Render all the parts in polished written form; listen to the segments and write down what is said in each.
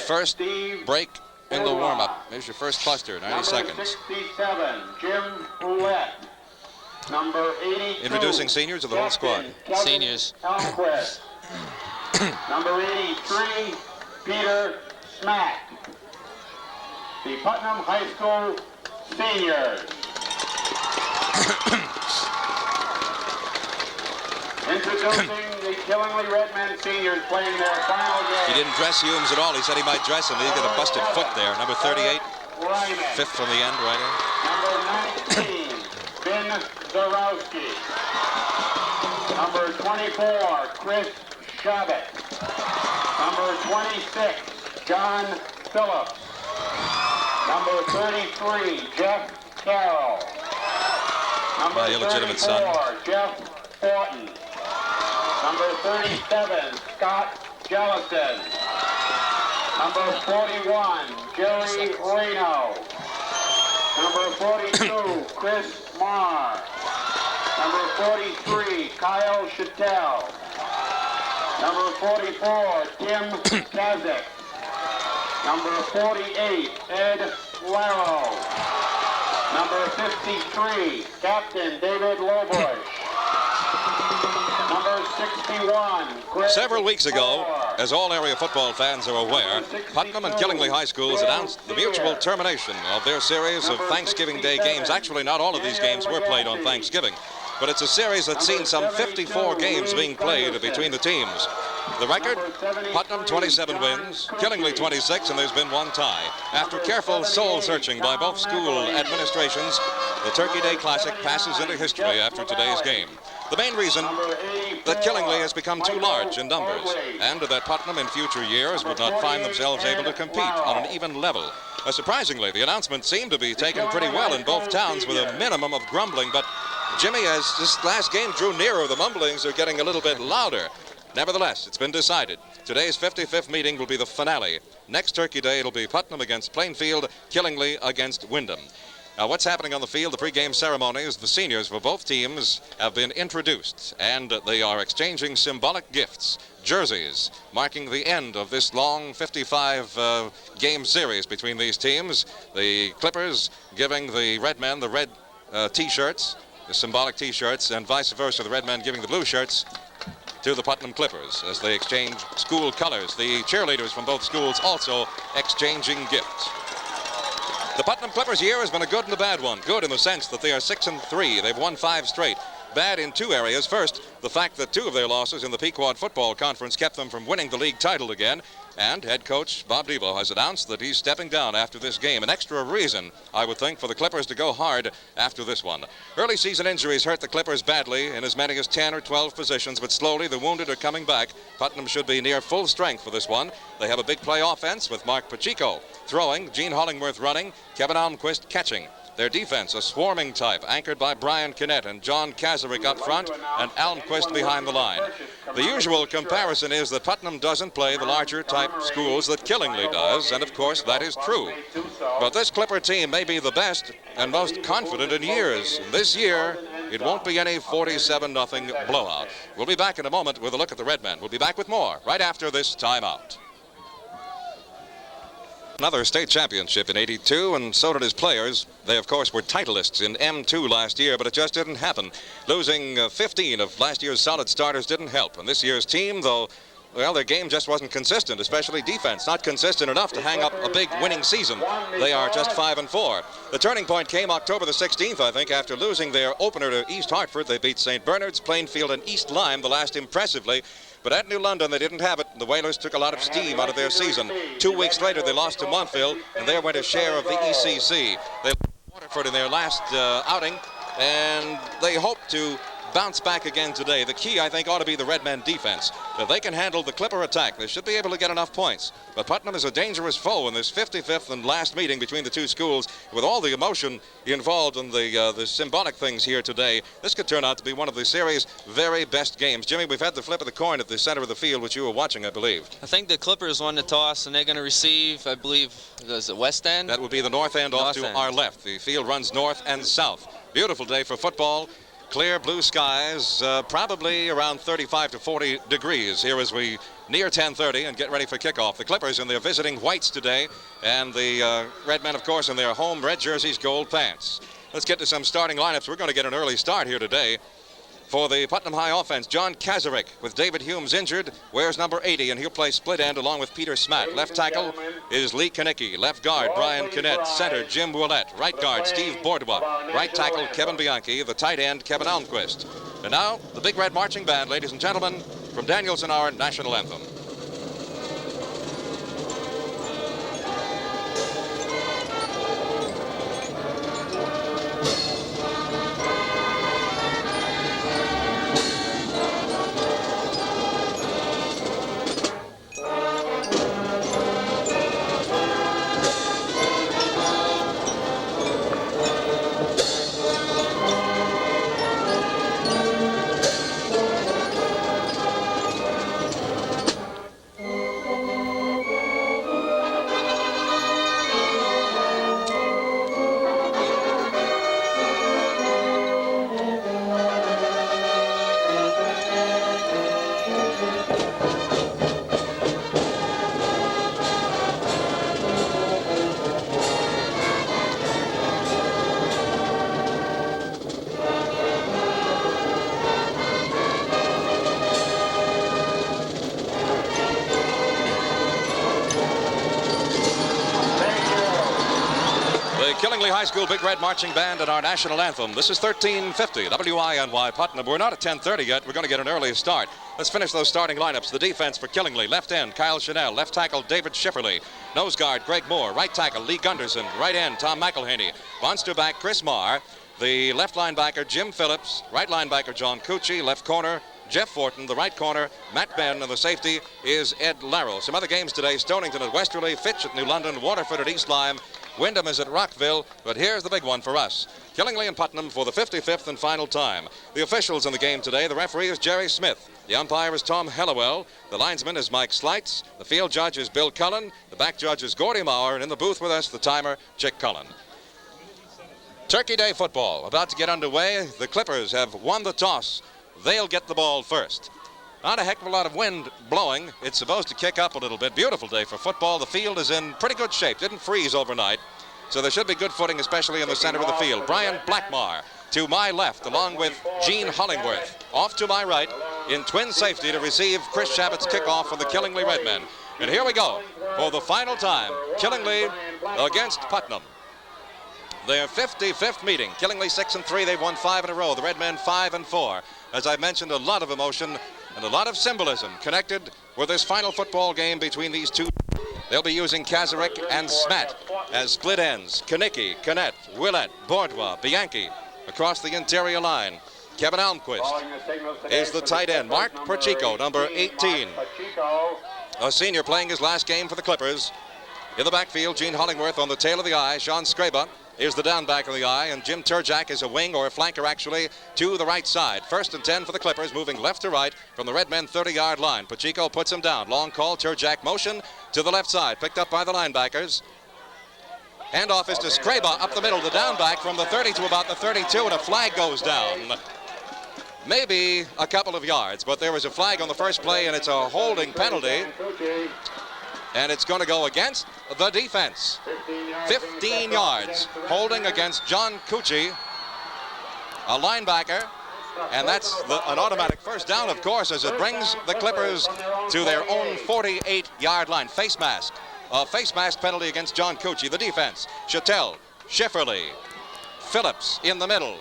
First break in the warm-up. Here's your first cluster, 90 seconds. 67, Jim Roulette. Number 82. Introducing seniors of the whole squad. Seniors. Number 83, Peter Smack. The Putnam High School seniors. Introducing the Killingly Redmen seniors playing their final game. He didn't dress Humes at all. He said he might dress him. He got a busted foot there. Number 38, fifth from the end, right in. Number 19, Ben Zarowski. Number 24, Chris Shabbat. Number 26, John Phillips. Number 33, Jeff Carroll. Number your legitimate 34, son. Jeff Thornton. Number 37, Scott Jellison. Number 41, Jerry Reno. Number 42, Chris Marr. Number 43, Kyle Chattel. Number 44, Tim Kazek. Number 48, Ed Laro. Number 53, Captain David Lobush. Number 61, Greg Several weeks ago, Moore. as all area football fans are aware, Putnam and Killingly High Schools announced the mutual termination of their series of Thanksgiving Day games. Actually, not all of these games were played on Thanksgiving, but it's a series that's seen some 54 games being played between the teams. The record, Putnam 27 wins, Killingly 26, and there's been one tie. After careful soul-searching by both school administrations, the Turkey Day Classic passes into history after today's game. The main reason that Killingly has become too large in numbers, and that Putnam in future years would not find themselves able to compete on an even level. Surprisingly, the announcement seemed to be taken pretty well in both towns with a minimum of grumbling, but Jimmy, as this last game drew nearer, the mumblings are getting a little bit louder. Nevertheless, it's been decided. Today's 55th meeting will be the finale. Next Turkey Day, it'll be Putnam against Plainfield, Killingly against Wyndham. Now, what's happening on the field, the pregame ceremonies, the seniors for both teams have been introduced, and they are exchanging symbolic gifts, jerseys, marking the end of this long 55-game series between these teams. The Clippers giving the Redmen the red T-shirts, the symbolic T-shirts, and vice versa, the Redmen giving the blue shirts to the Putnam Clippers as they exchange school colors. The cheerleaders from both schools also exchanging gifts. The Putnam Clippers year has been a good and a bad one. Good in the sense that they are 6-3. They've won 5 straight. Bad in 2 areas. First, the fact that 2 of their losses in the Pequod Football Conference kept them from winning the league title again. And head coach Bob Devo has announced that he's stepping down after this game. An extra reason, I would think, for the Clippers to go hard after this one. Early season injuries hurt the Clippers badly in as many as 10 or 12 positions, but slowly the wounded are coming back. Putnam should be near full strength for this one. They have a big play offense with Mark Pacheco throwing, Gene Hollingworth running, Kevin Almquist catching. Their defense, a swarming type, anchored by Brian Kinnett and John Kazarick up front and Almquist behind the line. The usual comparison is that Putnam doesn't play the larger type schools that Killingly does, and of course that is true. But this Clipper team may be the best and most confident in years. This year, it won't be any 47-0 blowout. We'll be back in a moment with a look at the Redmen. We'll be back with more right after this timeout. Another state championship in '82, and so did his players. They, of course, were titleists in M2 last year, but it just didn't happen. Losing 15 of last year's solid starters didn't help. And this year's team, though, well, their game just wasn't consistent, especially defense. Not consistent enough to hang up a big winning season. They are just 5-4. The turning point came October the 16th, I think, after losing their opener to East Hartford. They beat St. Bernard's, Plainfield, and East Lyme, the last impressively. But at New London, they didn't have it. The Whalers took a lot of steam out of their season. 2 weeks later, they lost to Montville, and there went a share of the ECC. They lost to Waterford in their last outing, and they hope to bounce back again today. The key, I think, ought to be the Redmen defense. If they can handle the Clipper attack, they should be able to get enough points. But Putnam is a dangerous foe in this 55th and last meeting between the two schools. With all the emotion involved in the symbolic things here today, this could turn out to be one of the series' very best games. Jimmy, we've had the flip of the coin at the center of the field, which you were watching, I believe. I think the Clippers won the toss, and they're going to receive, I believe, is it West End? That would be the north end off to our left. The field runs north and south. Beautiful day for football. Clear blue skies, probably around 35 to 40 degrees here as we near 10:30 and get ready for kickoff. The Clippers in their visiting whites today, and the Redmen, of course, in their home red jerseys, gold pants. Let's get to some starting lineups. We're going to get an early start here today. For the Putnam High offense, John Kazarek, with David Humes injured, wears number 80, and he'll play split end along with Peter Smatt. Left tackle is Lee Kanicki. Left guard, Brian Kinnett. Center, Jim Willett. Right guard, Steve Bourdois. Right tackle, Kevin Bianchi. The tight end, Kevin Almquist. And now, the Big Red Marching Band, ladies and gentlemen, from Danielson, our national anthem. High School Big Red Marching Band and our national anthem. This is 1350 WINY Putnam. We're not at 10:30 yet. We're going to get an early start. Let's finish those starting lineups. The defense for Killingly. Left end, Kyle Chanel. Left tackle, David Schifferly. Nose guard, Greg Moore. Right tackle, Lee Gunderson. Right end, Tom McElhaney. Monster back, Chris Marr. The left linebacker, Jim Phillips. Right linebacker, John Cucci. Left corner, Jeff Fortin. The right corner, Matt Ben. And the safety is Ed Larrow. Some other games today: Stonington at Westerly, Fitch at New London, Waterford at East Lyme, Wyndham is at Rockville, but here's the big one for us. Killingly and Putnam for the 55th and final time. The officials in the game today: the referee is Jerry Smith. The umpire is Tom Hellewell. The linesman is Mike Slights. The field judge is Bill Cullen. The back judge is Gordy Maurer. And in the booth with us, the timer, Chick Cullen. Turkey Day football about to get underway. The Clippers have won the toss. They'll get the ball first. Not a heck of a lot of wind blowing. It's supposed to kick up a little bit. Beautiful day for football. The field is in pretty good shape. Didn't freeze overnight, so there should be good footing, especially in the center of the field. Brian Blackmar to my left, along with Gene Hollingworth. Off to my right in twin safety to receive Chris Shabbat's kickoff for the Killingly Redmen. And here we go for the final time. Killingly against Putnam. Their 55th meeting. Killingly 6-3. They've won 5 in a row. The Redmen 5-4. As I mentioned, a lot of emotion and a lot of symbolism connected with this final football game between these two. They'll be using Kazarek and Smatt as split ends. Kanicki, Kinnett, Willett, Bourdois, Bianchi across the interior line. Kevin Almquist is the tight end. Mark Perchico, number 18. A senior playing his last game for the Clippers. In the backfield, Gene Hollingworth on the tail of the eye. Sean Skreba is the down back of the eye, and Jim Turjak is a wing or a flanker actually to the right side. 1st and 10 for the Clippers, moving left to right from the Redmen 30-yard line. Pacheco puts him down. Long call, Turjak motion to the left side, picked up by the linebackers. Handoff is to Skreba up the middle, the down back from the 30 to about the 32, and a flag goes down. Maybe a couple of yards, but there was a flag on the first play, and it's a holding penalty. And it's going to go against the defense. 15 yards. Holding against John Cucci, a linebacker. And that's an automatic first down, of course, as it brings the Clippers to their own 48-yard line. Face mask. A face mask penalty against John Cucci. The defense: Chattel, Schifferly, Phillips in the middle.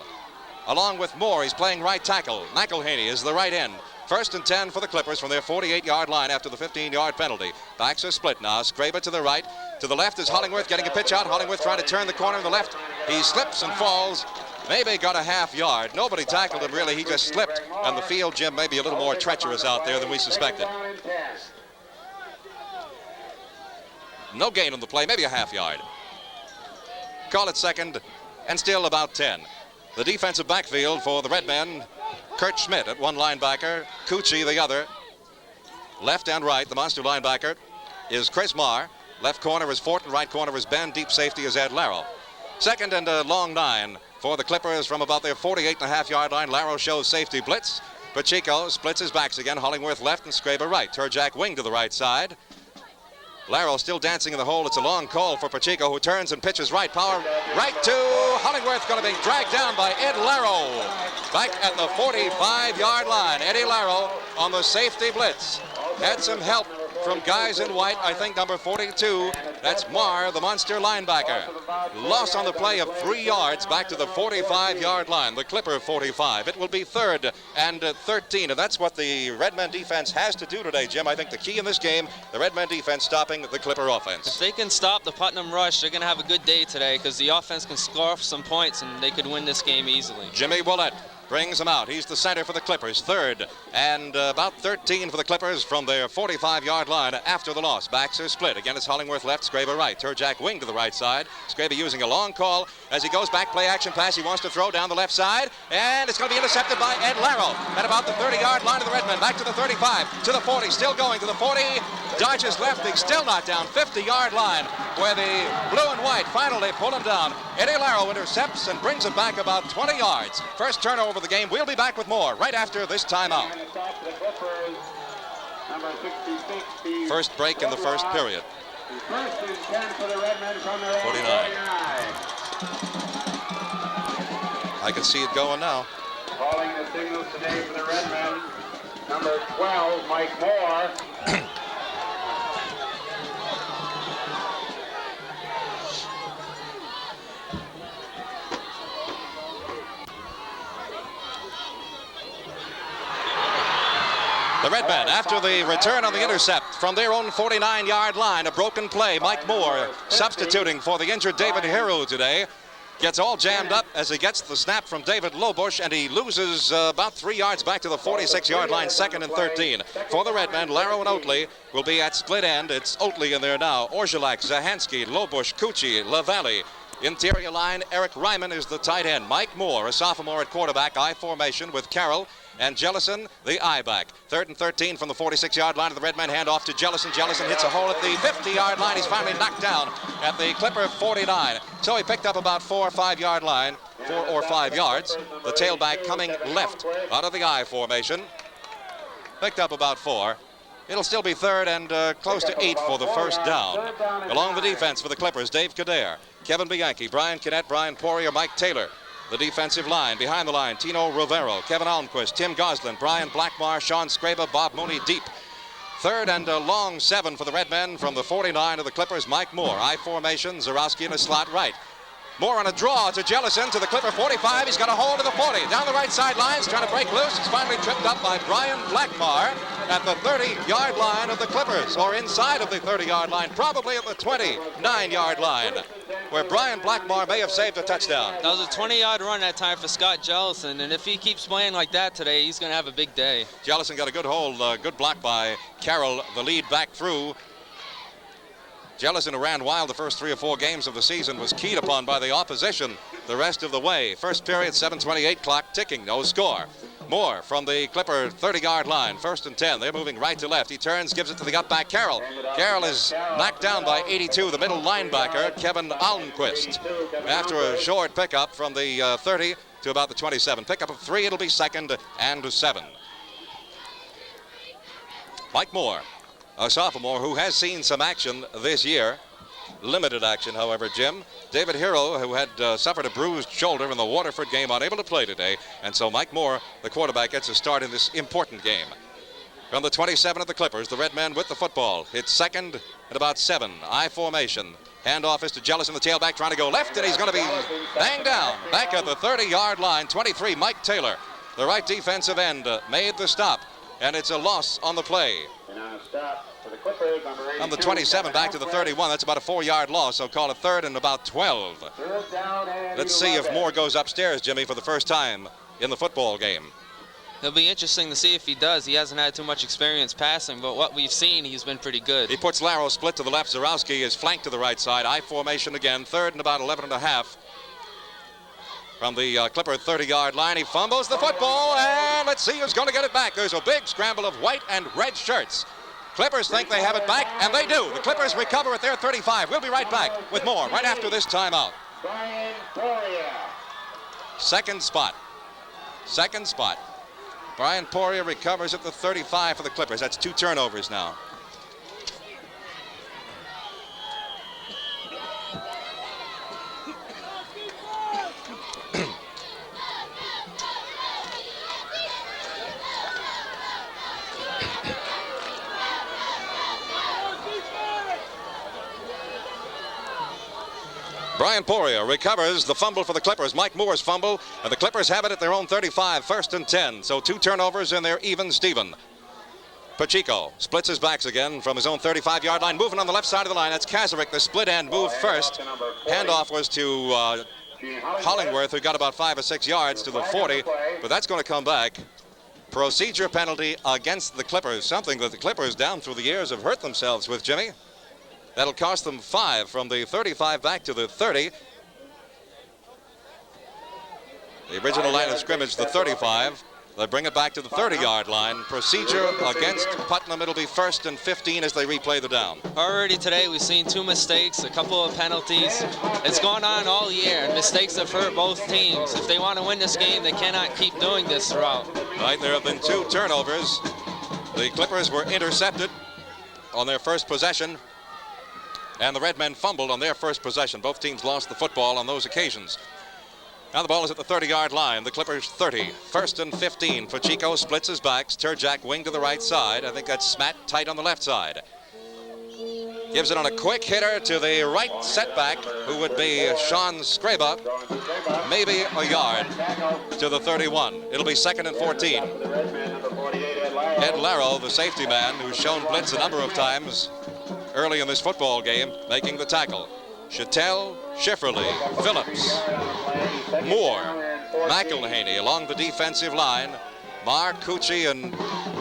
Along with Moore, he's playing right tackle. McElhaney is the right end. 1st and 10 for the Clippers from their 48-yard line after the 15-yard penalty. Backs are split now. Skreba to the right. To the left is Hollingworth getting a pitch out. Hollingworth trying to turn the corner on the left. He slips and falls. Maybe got a half yard. Nobody tackled him really. He just slipped. And the field, Jim, may be a little more treacherous out there than we suspected. No gain on the play. Maybe a half yard. Call it second and still about 10. The defensive backfield for the Redmen: Kurt Schmidt at one linebacker, Cucci the other. Left and right, the monster linebacker is Chris Marr. Left corner is Fortin, right corner is Ben. Deep safety is Ed Larrow. 2nd and a long 9 for the Clippers from about their 48.5-yard line. Laro shows safety blitz. Pacheco splits his backs again. Hollingworth left and Scraber right. Turjak wing to the right side. Laro still dancing in the hole. It's a long call for Pacheco, who turns and pitches right. Power right to Hollingworth, going to be dragged down by Ed Laro. Back at the 45-yard line. Eddie Laro on the safety blitz. Had some help from guys in white. I think number 42. That's Marr, the monster linebacker. Loss on the play of 3 yards back to the 45-yard line. The Clipper 45. It will be 3rd and 13. And that's what the Redmen defense has to do today, Jim. I think the key in this game, the Redmen defense stopping the Clipper offense. If they can stop the Putnam rush, they're going to have a good day today because the offense can score off some points and they could win this game easily. Jimmy Willett brings him out. He's the center for the Clippers. 3rd and about 13 for the Clippers from their 45-yard line after the loss. Backs are split. Again, it's Hollingworth left, Scraber right. Turjak wing to the right side. Scraber using a long call as he goes back, play action pass. He wants to throw down the left side, and it's going to be intercepted by Ed Laro at about the 30-yard line of the Redmen. Back to the 35, to the 40, still going to the 40. Dodges left, he's still not down. 50-yard line where the blue and white finally pull him down. Eddie Laro intercepts and brings it back about 20 yards. First turnover of the game. We'll be back with more right after this timeout. First break in the first period. 49. I can see it going now. Calling the signals today for the Redmen, number 12, Mike Moore. The Redmen, after the return on the intercept from their own 49-yard line, a broken play. Mike Moore substituting for the injured David Hero today. Gets all jammed up as he gets the snap from David Lobush, and he loses about 3 yards back to the 46-yard line, 2nd and 13. For the Redmen, Laro and Oatley will be at split end. It's Oatley in there now. Orzelak, Zahansky, Lobush, Cucci, LaValle. Interior line, Eric Ryman is the tight end. Mike Moore, a sophomore at quarterback, I formation with Carroll and Jellison, the I-back. 3rd and 13 from the 46-yard line of the Redmen. Hand off to Jellison. Jellison hits a hole at the 50-yard line. He's finally knocked down at the Clipper 49. So he picked up about 4 or 5 yards. The tailback coming left out of the I formation. Picked up about 4. It'll still be 3rd and close to 8 for the first down. Along the defense for the Clippers, Dave Kadare, Kevin Bianchi, Brian Kinnett, Brian Poirier, Mike Taylor. The defensive line, behind the line, Tino Rivero, Kevin Almquist, Tim Goslin, Brian Blackmar, Sean Scraber, Bob Mooney deep. 3rd and a long 7 for the Redmen from the 49 of the Clippers, Mike Moore. I formation, Zarowski in a slot right. Moore on a draw to Jellison to the Clipper 45. He's got a hold of the 40. Down the right sidelines, trying to break loose. He's finally tripped up by Brian Blackmar at the 30-yard line of the Clippers, or inside of the 30-yard line, probably at the 29-yard line, where Brian Blackmar may have saved a touchdown. That was a 20-yard run that time for Scott Jellison, and if he keeps playing like that today, he's going to have a big day. Jellison got a good hold, good block by Carroll, the lead back through. Jellison, who ran wild the first 3 or 4 games of the season, was keyed upon by the opposition the rest of the way. First period, 7:28, clock ticking, no score. Moore from the Clipper 30-yard line, 1st and 10. They're moving right to left. He turns, gives it to the up back Carroll. Carroll is knocked down by 82, the middle linebacker, Kevin Almquist. After a short pickup from the 30 to about the 27. Pickup of 3, it'll be 2nd and 7. Mike Moore, a sophomore who has seen some action this year. Limited action, however, Jim. David Hero, who had suffered a bruised shoulder in the Waterford game, unable to play today. And so Mike Moore, the quarterback, gets a start in this important game. From the 27 of the Clippers, the Redmen with the football. It's 2nd and about 7. I formation. Handoff is to Jellison, the tailback, trying to go left, and he's going to be banged down. Back at the 30-yard line, 23, Mike Taylor. The right defensive end made the stop, and it's a loss on the play. On the 27 back to the 31, that's about a 4-yard loss, so call it 3rd and about 12. Let's see if Moore goes upstairs, Jimmy, for the first time in the football game. It'll be interesting to see if he does. He hasn't had too much experience passing, but what we've seen, he's been pretty good. He puts Laro split to the left. Zarowski is flanked to the right side. I formation again, 3rd and about 11 and a half. From the Clipper 30-yard line, he fumbles the football, and let's see who's going to get it back. There's a big scramble of white and red shirts. Clippers think they have it back, and they do. The Clippers recover at their 35. We'll be right back with more right after this timeout. Second spot. Brian Poirier recovers at the 35 for the Clippers. That's 2 turnovers now. Brian Poirier recovers the fumble for the Clippers. Mike Moore's fumble, and the Clippers have it at their own 35, 1st and 10. So 2 turnovers and they're even Steven. Pacheco splits his backs again from his own 35-yard line, moving on the left side of the line. That's Kaczmarek, the split end, moved first. Handoff was to Hollingworth, who got about 5 or 6 yards to the 40, but that's going to come back. Procedure penalty against the Clippers, something that the Clippers down through the years have hurt themselves with, Jimmy. That'll cost them 5 from the 35 back to the 30. The original line of scrimmage, the 35. They bring it back to the 30-yard line. Procedure against Putnam. It'll be 1st and 15 as they replay the down. Already today we've seen 2 mistakes, a couple of penalties. It's gone on all year, and mistakes have hurt both teams. If they want to win this game, they cannot keep doing this throughout. Right, there have been 2 turnovers. The Clippers were intercepted on their first possession, and the Redmen fumbled on their first possession. Both teams lost the football on those occasions. Now the ball is at the 30-yard line. The Clippers 30. 1st and 15. Pacheco splits his backs. Turjak wing to the right side. I think that's Smat tight on the left side. Gives it on a quick hitter to the right setback, who would be Sean Skraba. Maybe a yard to the 31. It'll be 2nd and 14. Ed Laro, the safety man, who's shown blitz a number of times early in this football game, making the tackle. Chattel, Schifferly, Phillips, Moore, McElhaney along the defensive line. Marr, Cucci, and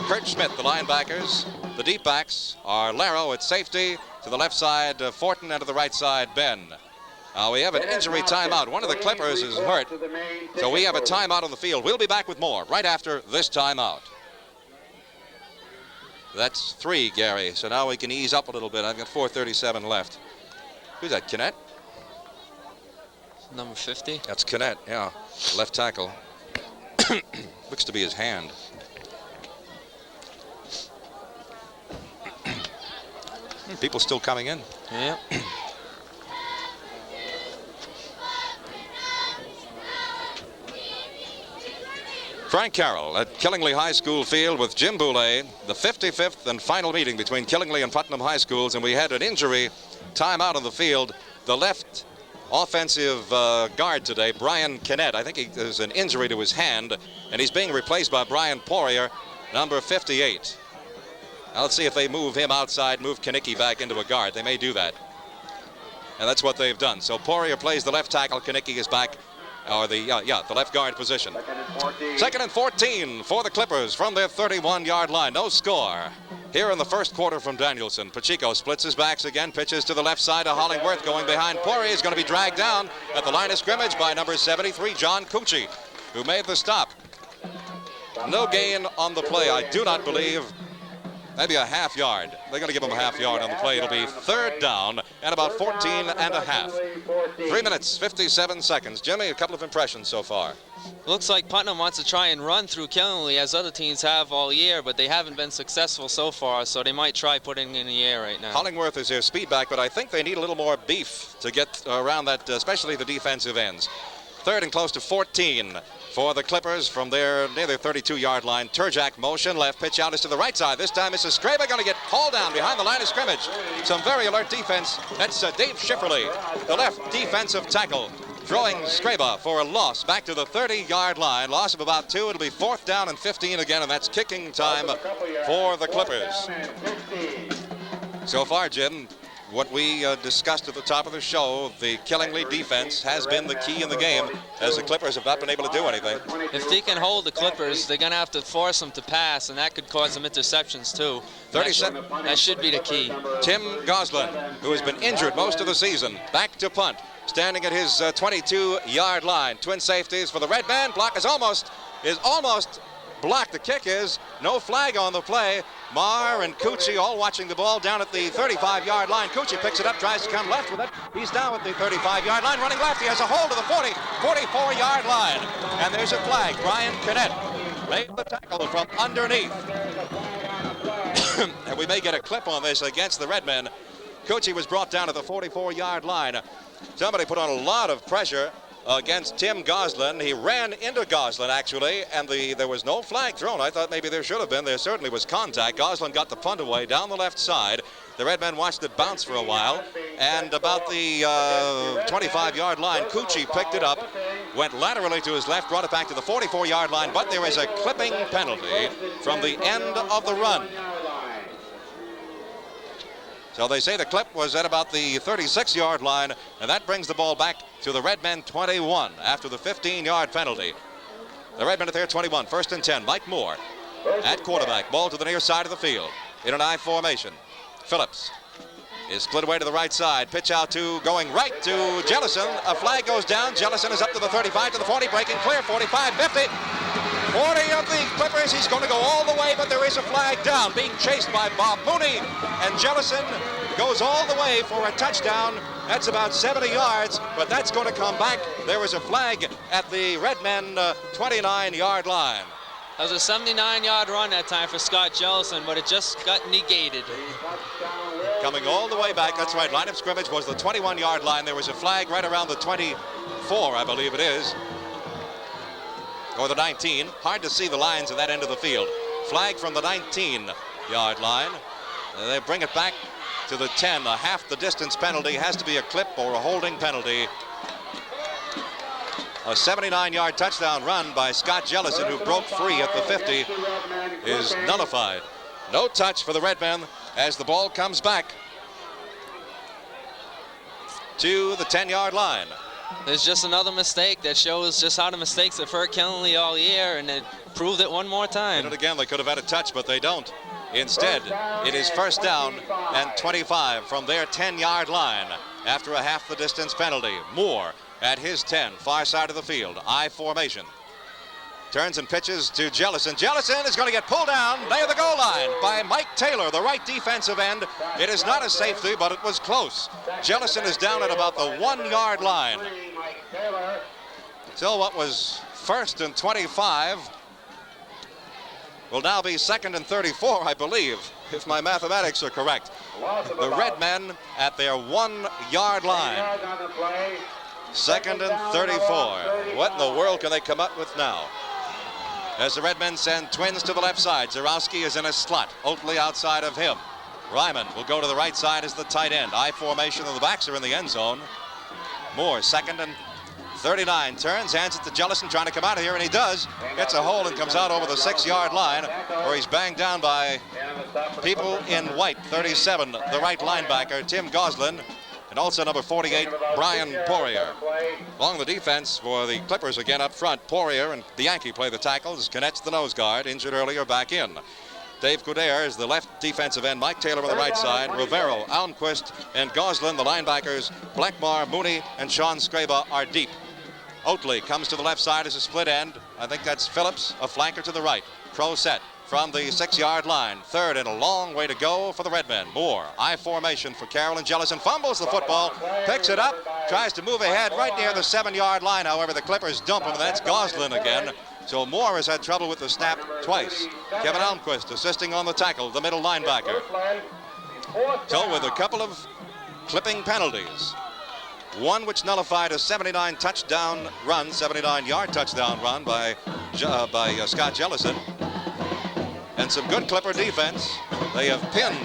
Kurt Schmidt, the linebackers. The deep backs are Laro at safety. To the left side, Fortin, and to the right side, Ben. We have an injury timeout. One of the Clippers is hurt, so we have a timeout on the field. We'll be back with more right after this timeout. That's 3, Gary, so now we can ease up a little bit. I've got 4:37 left. Who's that, Kinnett? Number 50. That's Kinnett, yeah, left tackle. Looks to be his hand. People still coming in. Yeah. Frank Carroll at Killingly High School field with Jim Boulay, the 55th and final meeting between Killingly and Putnam High Schools, and we had an injury timeout on the field. The left offensive guard today, Brian Kinnett, I think there's an injury to his hand, and he's being replaced by Brian Poirier, number 58. Now let's see if they move him outside, move Kanicki back into a guard. They may do that. And that's what they've done. So Poirier plays the left tackle, Kanicki is back, or the left guard position. 2nd and 14 for the Clippers from their 31-yard line. No score here in the first quarter from Danielson. Pacheco splits his backs again, pitches to the left side of Hollingworth, going behind Poirier. Is going to be dragged down at the line of scrimmage by number 73, John Cucci, who made the stop. No gain on the play, I do not believe. Maybe a half yard. They're going to give him a half yard on the play. It'll be 3rd down and about 14 and a half. 3 minutes, 57 seconds. Jimmy, a couple of impressions so far. Looks like Putnam wants to try and run through Killingly as other teams have all year, but they haven't been successful so far, so they might try putting it in the air right now. Hollingworth is their speed back, but I think they need a little more beef to get around that, especially the defensive ends. 3rd and close to 14 for the Clippers from their near their 32-yard line. Turjak motion, left pitch out is to the right side. This time Mrs. Skraba going to get hauled down behind the line of scrimmage. Some very alert defense. That's Dave Schifferly, the left defensive tackle, throwing Skraba for a loss back to the 30-yard line. Loss of about 2. It'll be 4th down and 15 again, and that's kicking time for the Clippers. So far, Jim, what we discussed at the top of the show, the Killingly defense has been the key in the game, as the Clippers have not been able to do anything. If they can hold the Clippers, they're going to have to force them to pass, and that could cause some interceptions too. 37. That should be the key. Tim Goslin, who has been injured most of the season, back to punt, standing at his 22-yard line. Twin safeties for the Redmen. Block is almost blocked. The kick is no flag on the play. Marr and Cucci all watching the ball down at the 35-yard line. Cucci picks it up, tries to come left with it. He's down at the 35-yard line, running left. He has a hold of the 44-yard line. And there's a flag. Brian Canet made the tackle from underneath. And we may get a clip on this against the Redmen. Cucci was brought down at the 44-yard line. Somebody put on a lot of pressure against Tim Goslin. He ran into Goslin, actually, and there was no flag thrown. I thought maybe there should have been. There certainly was contact. Goslin got the punt away down the left side. The Redmen watched it bounce for a while, and about the 25-yard line, Cucci picked it up, went laterally to his left, brought it back to the 44-yard line, but there is a clipping penalty from the end of the run. So they say the clip was at about the 36-yard line, and that brings the ball back to the Redmen 21 after the 15-yard penalty. The Redmen at their 21, 1st and 10. Mike Moore at quarterback. Ball to the near side of the field in an I formation. Phillips is split away to the right side. Pitch out to going right to Jellison. A flag goes down. Jellison is up to the 35, to the 40, breaking clear. 45, 50. 40 of the Clippers. He's going to go all the way, but there is a flag down. Being chased by Bob Mooney. And Jellison goes all the way for a touchdown. That's about 70 yards, but that's going to come back. There was a flag at the Redmen 29-yard line. That was a 79-yard run that time for Scott Jellison, but it just got negated. Coming all the way back, that's right, line of scrimmage was the 21-yard line. There was a flag right around the 24, I believe it is, or the 19. Hard to see the lines at that end of the field. Flag from the 19-yard line. They bring it back to the 10. A half the distance penalty has to be a clip or a holding penalty. A 79-yard touchdown run by Scott Jellison, who broke free at the 50, is nullified. No touch for the Redmen as the ball comes back to the 10-yard line. There's just another mistake that shows just how the mistakes have hurt Killingly all year, and it proved it one more time. And again, they could have had a touch, but they don't. Instead, it is 1st down and 25 from their 10-yard line after a half the distance penalty. Moore at his 10, far side of the field, I formation. Turns and pitches to Jellison. Jellison is going to get pulled down near the goal line by Mike Taylor, the right defensive end. It is not a safety, but it was close. Jellison is down at about the 1-yard line. So what was 1st and 25 will now be 2nd and 34, I believe, if my mathematics are correct. The Redmen at their 1-yard line. 2nd and 34. What in the world can they come up with now? As the Redmen send twins to the left side. Zarowski is in a slot. Oatley outside of him. Ryman will go to the right side as the tight end. I formation, and the backs are in the end zone. Moore, 2nd and 39. Turns, hands it to Jellison, trying to come out of here, and he does. Gets a hold and comes out over the 6-yard line, where he's banged down by people in white. 37, the right linebacker, Tim Goslin. And also number 48, Brian Poirier. Along the defense for the Clippers again up front. Poirier and the Yankee play the tackles. Connects the nose guard, injured earlier, back in. Dave Couder is the left defensive end. Mike Taylor on the right side. Rivero, Almquist, and Goslin, the linebackers. Blackmar, Mooney, and Sean Scraba are deep. Oatley comes to the left side as a split end. I think that's Phillips, a flanker to the right. Pro set from the 6-yard line. 3rd and a long way to go for the Redmen. Moore, I formation for Carroll, and Jellison fumbles the football, picks it up, tries to move ahead right near the 7-yard line. However, the Clippers dump him, and that's Goslin again. So Moore has had trouble with the snap twice. Kevin Almquist assisting on the tackle, the middle linebacker. So with a couple of clipping penalties, one which nullified a 79-yard touchdown run by Scott Jellison. And some good Clipper defense. They have pinned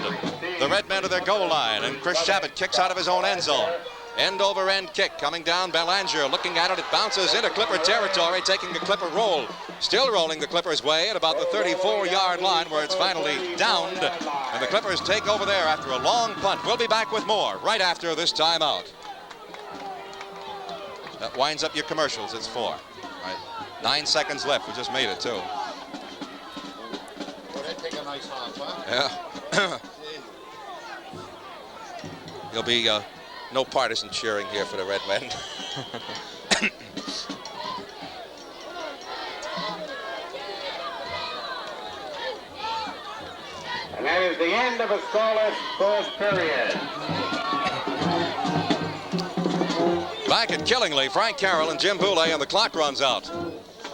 the Redmen to their goal line, and Chris Shabbat kicks out of his own end zone. End over end kick coming down. Belanger looking at it. It bounces into Clipper territory, taking a Clipper roll. Still rolling the Clippers' way at about the 34-yard line, where it's finally downed. And the Clippers take over there after a long punt. We'll be back with more right after this timeout. That winds up your commercials. It's 4. All right. 9 seconds left. We just made it, too. Take a nice half, huh? Yeah. There'll be no partisan cheering here for the Redmen. And that is the end of a scoreless first period. Back at Killingly, Frank Carroll and Jim Boulay, and the clock runs out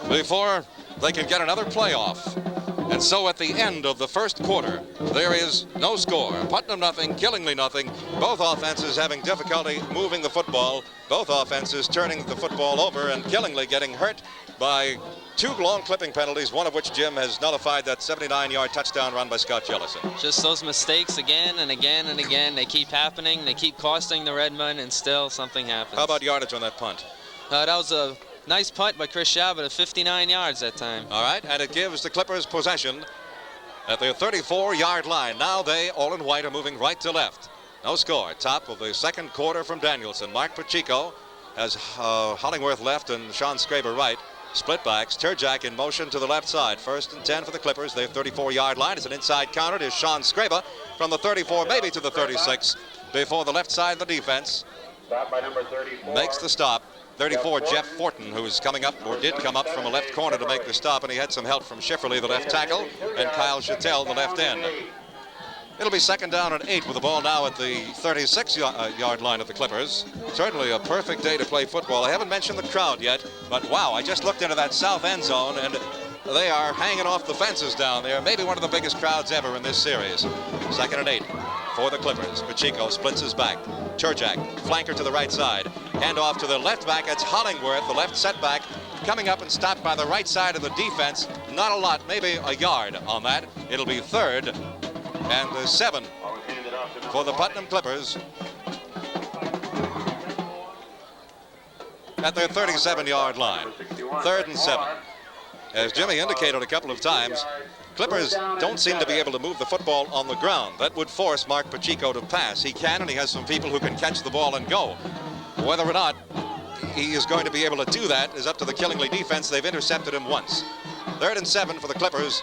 before they can get another playoff. And so at the end of the first quarter, there is no score. Putnam nothing, Killingly nothing. Both offenses having difficulty moving the football. Both offenses turning the football over, and Killingly getting hurt by 2 long clipping penalties, one of which Jim has nullified that 79-yard touchdown run by Scott Jellison. Just those mistakes again and again and again. They keep happening. They keep costing the Redmen, and still something happens. How about yardage on that punt? That was a nice punt by Chris Shabbat of 59 yards that time. All right, and it gives the Clippers possession at their 34-yard line. Now they, all in white, are moving right to left. No score. Top of the second quarter from Danielson. Mark Pacheco has Hollingworth left and Sean Scraber right. Split backs. Turjack in motion to the left side. 1st and 10 for the Clippers. Their 34-yard line. It's an inside counter. It is Sean Scraber from the 34, maybe to the 36, before the left side of the defense. Stop by number 34. Makes the stop. 34, Jeff Fortin, who's coming up, or did come up from a left corner to make the stop, and he had some help from Schifferle, the left tackle, and Kyle Chattel, the left end. It'll be 2nd down and 8 with the ball now at the 36-yard line of the Clippers. Certainly a perfect day to play football. I haven't mentioned the crowd yet, but wow, I just looked into that south end zone, and they are hanging off the fences down there. Maybe one of the biggest crowds ever in this series. 2nd and 8 for the Clippers. Pacheco splits his back. Turjack, flanker to the right side. Hand off to the left back. It's Hollingworth, the left setback, coming up and stopped by the right side of the defense. Not a lot, maybe a yard on that. It'll be 3rd and 7 for the Putnam Clippers at their 37-yard line. 3rd and 7. As Jimmy indicated a couple of times, Clippers don't seem to be able to move the football on the ground. That would force Mark Pacheco to pass. He can, and he has some people who can catch the ball and go. Whether or not he is going to be able to do that is up to the Killingly defense. They've intercepted him once. 3rd and 7 for the Clippers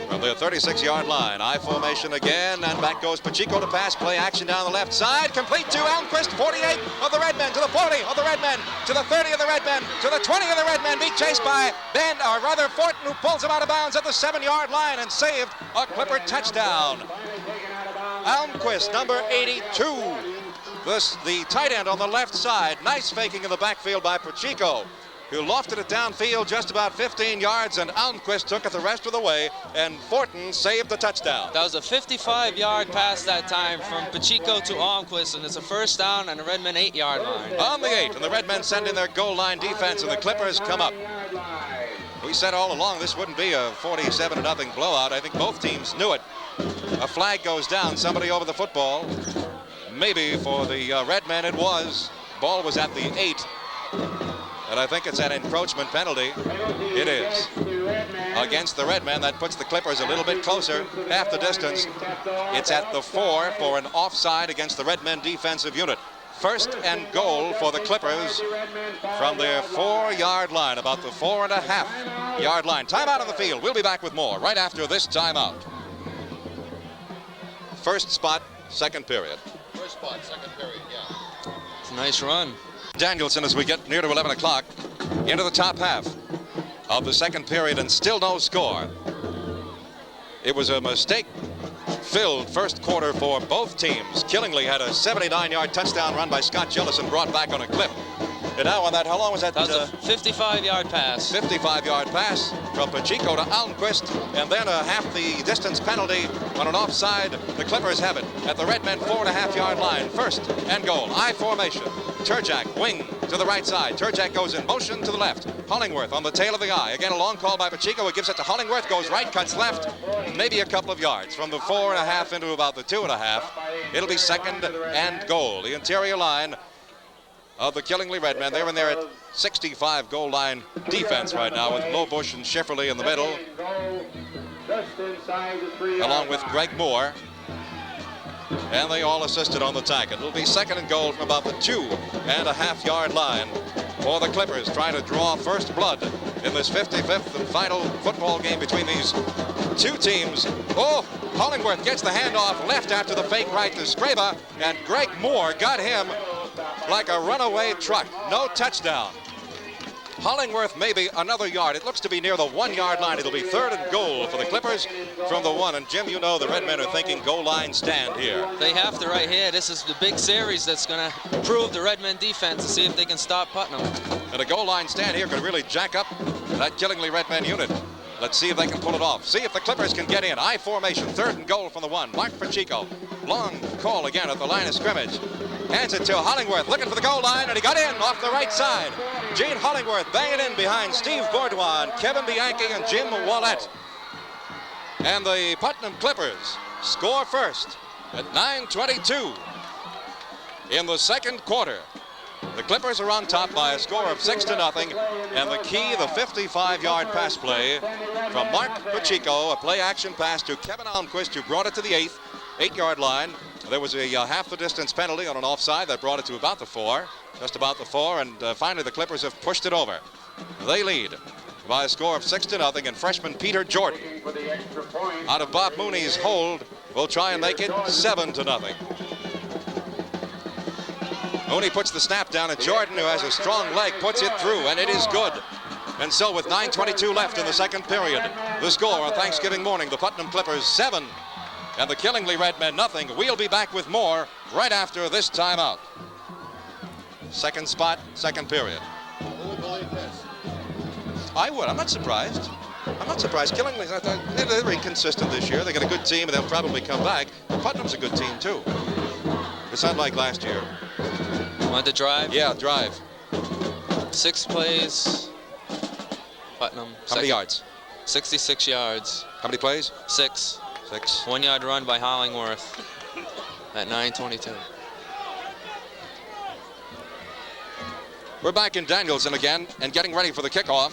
from their 36-yard line. I formation again, and back goes Pacheco to pass. Play action down the left side. Complete to Elmquist, 48 of the Redmen, to the 40 of the Redmen, to the 30 of the Redmen, to the 20 of the Redmen. Beat chased by Fortin, who pulls him out of bounds at the 7-yard line and saved a Clipper touchdown. Elmquist, number 82. The tight end on the left side. Nice faking in the backfield by Pacheco, who lofted it downfield just about 15 yards, and Almquist took it the rest of the way, and Fortin saved the touchdown. That was a 55-yard pass that time from Pacheco to Almquist, and it's a 1st down and a Redmen 8-yard line. On the 8, and the Redmen send in their goal line defense, and the Clippers come up. We said all along this wouldn't be a 47-0 blowout. I think both teams knew it. A flag goes down, somebody over the football. Maybe for the Redmen it was. Ball was at the 8. And I think it's an encroachment penalty. It is. Against the Redmen, that puts the Clippers a little bit closer, half the distance. It's at the 4 for an offside against the Redmen defensive unit. 1st and goal for the Clippers from their 4-yard line, about the 4.5-yard line. Timeout on the field. We'll be back with more right after this timeout. First spot, 2nd period. First spot, 2nd period, yeah. It's a nice run. Danielson, as we get near to 11 o'clock, into the top half of the 2nd period, and still no score. It was a mistake-filled first quarter for both teams. Killingly had a 79-yard touchdown run by Scott Jellison, brought back on a clip. And now on that, how long was that? That was a 55-yard pass. 55-yard pass from Pacheco to Almquist, and then a half the distance penalty on an offside. The Clippers have it at the Redmen 4.5-yard line. 1st and goal. I formation. Turjack, wing to the right side. Turjack goes in motion to the left. Hollingworth on the tail of the eye. Again, a long call by Pacheco. He gives it to Hollingworth, goes right, cuts left. Maybe a couple of yards from the 4.5 into about the 2.5. It'll be 2nd and goal. The interior line of the Killingly Redmen. They're in there at 65 goal line defense right now, with Lobush and Schifferle in the middle, along with Greg Moore. And they all assisted on the tackle. It'll be 2nd and goal from about the 2.5-yard line for the Clippers, trying to draw first blood in this 55th and final football game between these two teams. Oh, Hollingworth gets the handoff left after the fake right to Scraber, and Greg Moore got him like a runaway truck. No touchdown. Hollingworth maybe another yard. It looks to be near the 1 yard line. It'll be 3rd and goal for the Clippers from the 1. And Jim, you know the Redmen are thinking goal line stand here. They have to right here. This is the big series that's going to prove the Redmen defense to see if they can stop Putnam. And a goal line stand here could really jack up that Killingly Redmen unit. Let's see if they can pull it off. See if the Clippers can get in. I formation, 3rd and goal from the 1. Mark Pacheco. Long call again at the line of scrimmage. Hands it to Hollingworth, looking for the goal line, and he got in off the right side. Gene Hollingworth banging in behind Steve Bourdois, Kevin Bianchi, and Jim Wallett. And the Putnam Clippers score first at 9:22 in the second quarter. The Clippers are on top by a score of 6-0, and the key, the 55-yard pass play from Mark Pacheco, a play-action pass to Kevin Almquist, who brought it to the 8-yard line. There was a half the distance penalty on an offside that brought it to about the 4, just about the 4, and finally the Clippers have pushed it over. They lead by a score of 6-0, and freshman Peter Jordan, out of Bob Mooney's hold, will try and make it 7-0. Mooney puts the snap down, and Jordan, who has a strong leg, puts it through, and it is good. And so with 9:22 left in the second period, the score on Thanksgiving morning, the Putnam Clippers 7 and the Killingly Redmen nothing. We'll be back with more right after this timeout. Second spot, second period. Who would believe this? I would. I'm not surprised. I'm not surprised. Killingly, they're very consistent this year. They got a good team, and they'll probably come back. Putnam's a good team, too. It's not like last year. Want to drive? Yeah, drive. 6 plays. Putnam. How many yards? 66 yards. How many plays? 6. 6. 1 yard run by Hollingworth at 9:22. We're back in Danielson again and getting ready for the kickoff.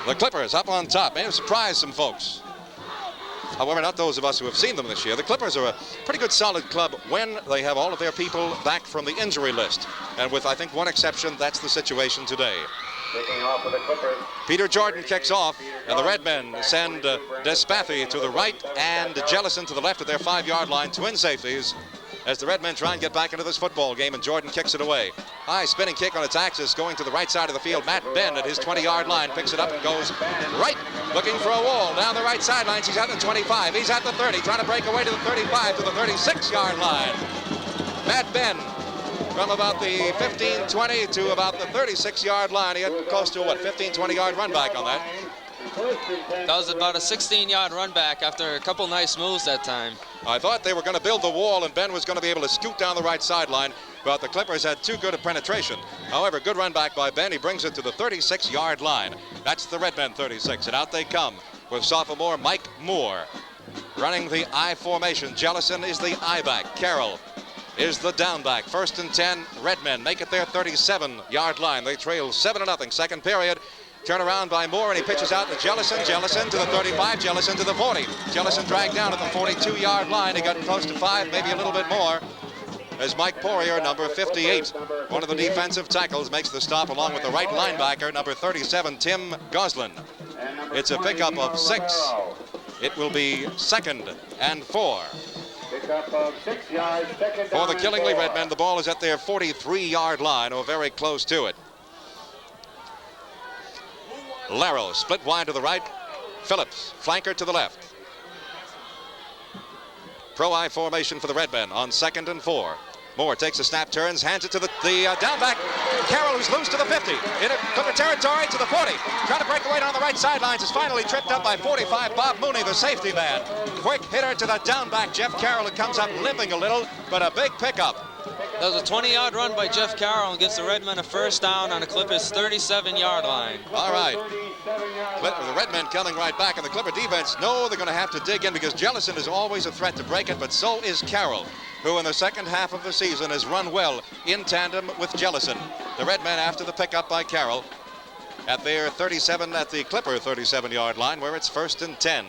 The Clippers up on top. May have surprised some folks. However, not those of us who have seen them this year. The Clippers are a pretty good, solid club when they have all of their people back from the injury list. And with, I think, one exception, that's the situation today. Kicking off for the Clippers. Peter Jordan kicks off, and the Redmen send Despathy to the right and Jellison to the left at their 5-yard line, twin safeties, as the Redmen try and get back into this football game, and Jordan kicks it away. High spinning kick on its axis going to the right side of the field. Matt Benn at his 20-yard line picks it up and goes right, looking for a wall down the right sidelines. He's at the 25, he's at the 30, trying to break away to the 35, to the 36-yard line. Matt Benn from about the 15-20 to about the 36-yard line. He had close to a, 15-20-yard run back on that. That was about a 16-yard run back after a couple nice moves that time. I thought they were going to build the wall and Ben was going to be able to scoot down the right sideline, but the Clippers had too good a penetration. However, good run back by Ben. He brings it to the 36-yard line. That's the Redmen 36, and out they come with sophomore Mike Moore running the I formation. Jellison is the I back. Carroll is the down back. 1st and 10, Redmen make it their 37-yard line. They trail 7-0, second period. Turn around by Moore, and he pitches out to Jellison. Jellison to the 35, Jellison to the 40. Jellison dragged down at the 42-yard line. He got close to 5, maybe a little bit more, as Mike Poirier, number 58, one of the defensive tackles, makes the stop along with the right linebacker, number 37, Tim Goslin. It's a pickup of 6. It will be 2nd and 4. Pickup of 6 yards, second For the down Killingly and 4. Redmen, the ball is at their 43-yard line, or very close to it. Larrow split wide to the right. Phillips, flanker to the left. Pro-I formation for the Redmen on 2nd and 4. Moore takes a snap, turns, hands it to the down back. Carroll, who's loose to the 50. In Clipper territory to the 40. Trying to break away down the right sidelines. Is finally tripped up by 45. Bob Mooney, the safety man. Quick hitter to the down back. Jeff Carroll, it comes up limping a little, but a big pickup. That was a 20-yard run by Jeff Carroll and gives the Redmen a first down on the Clippers' 37-yard line. All right. The Redmen coming right back, and the Clipper defense know they're going to have to dig in because Jellison is always a threat to break it, but so is Carroll, who in the second half of the season has run well in tandem with Jellison. The Redmen after the pickup by Carroll at their 37, at the Clipper 37-yard line, where it's 1st and 10.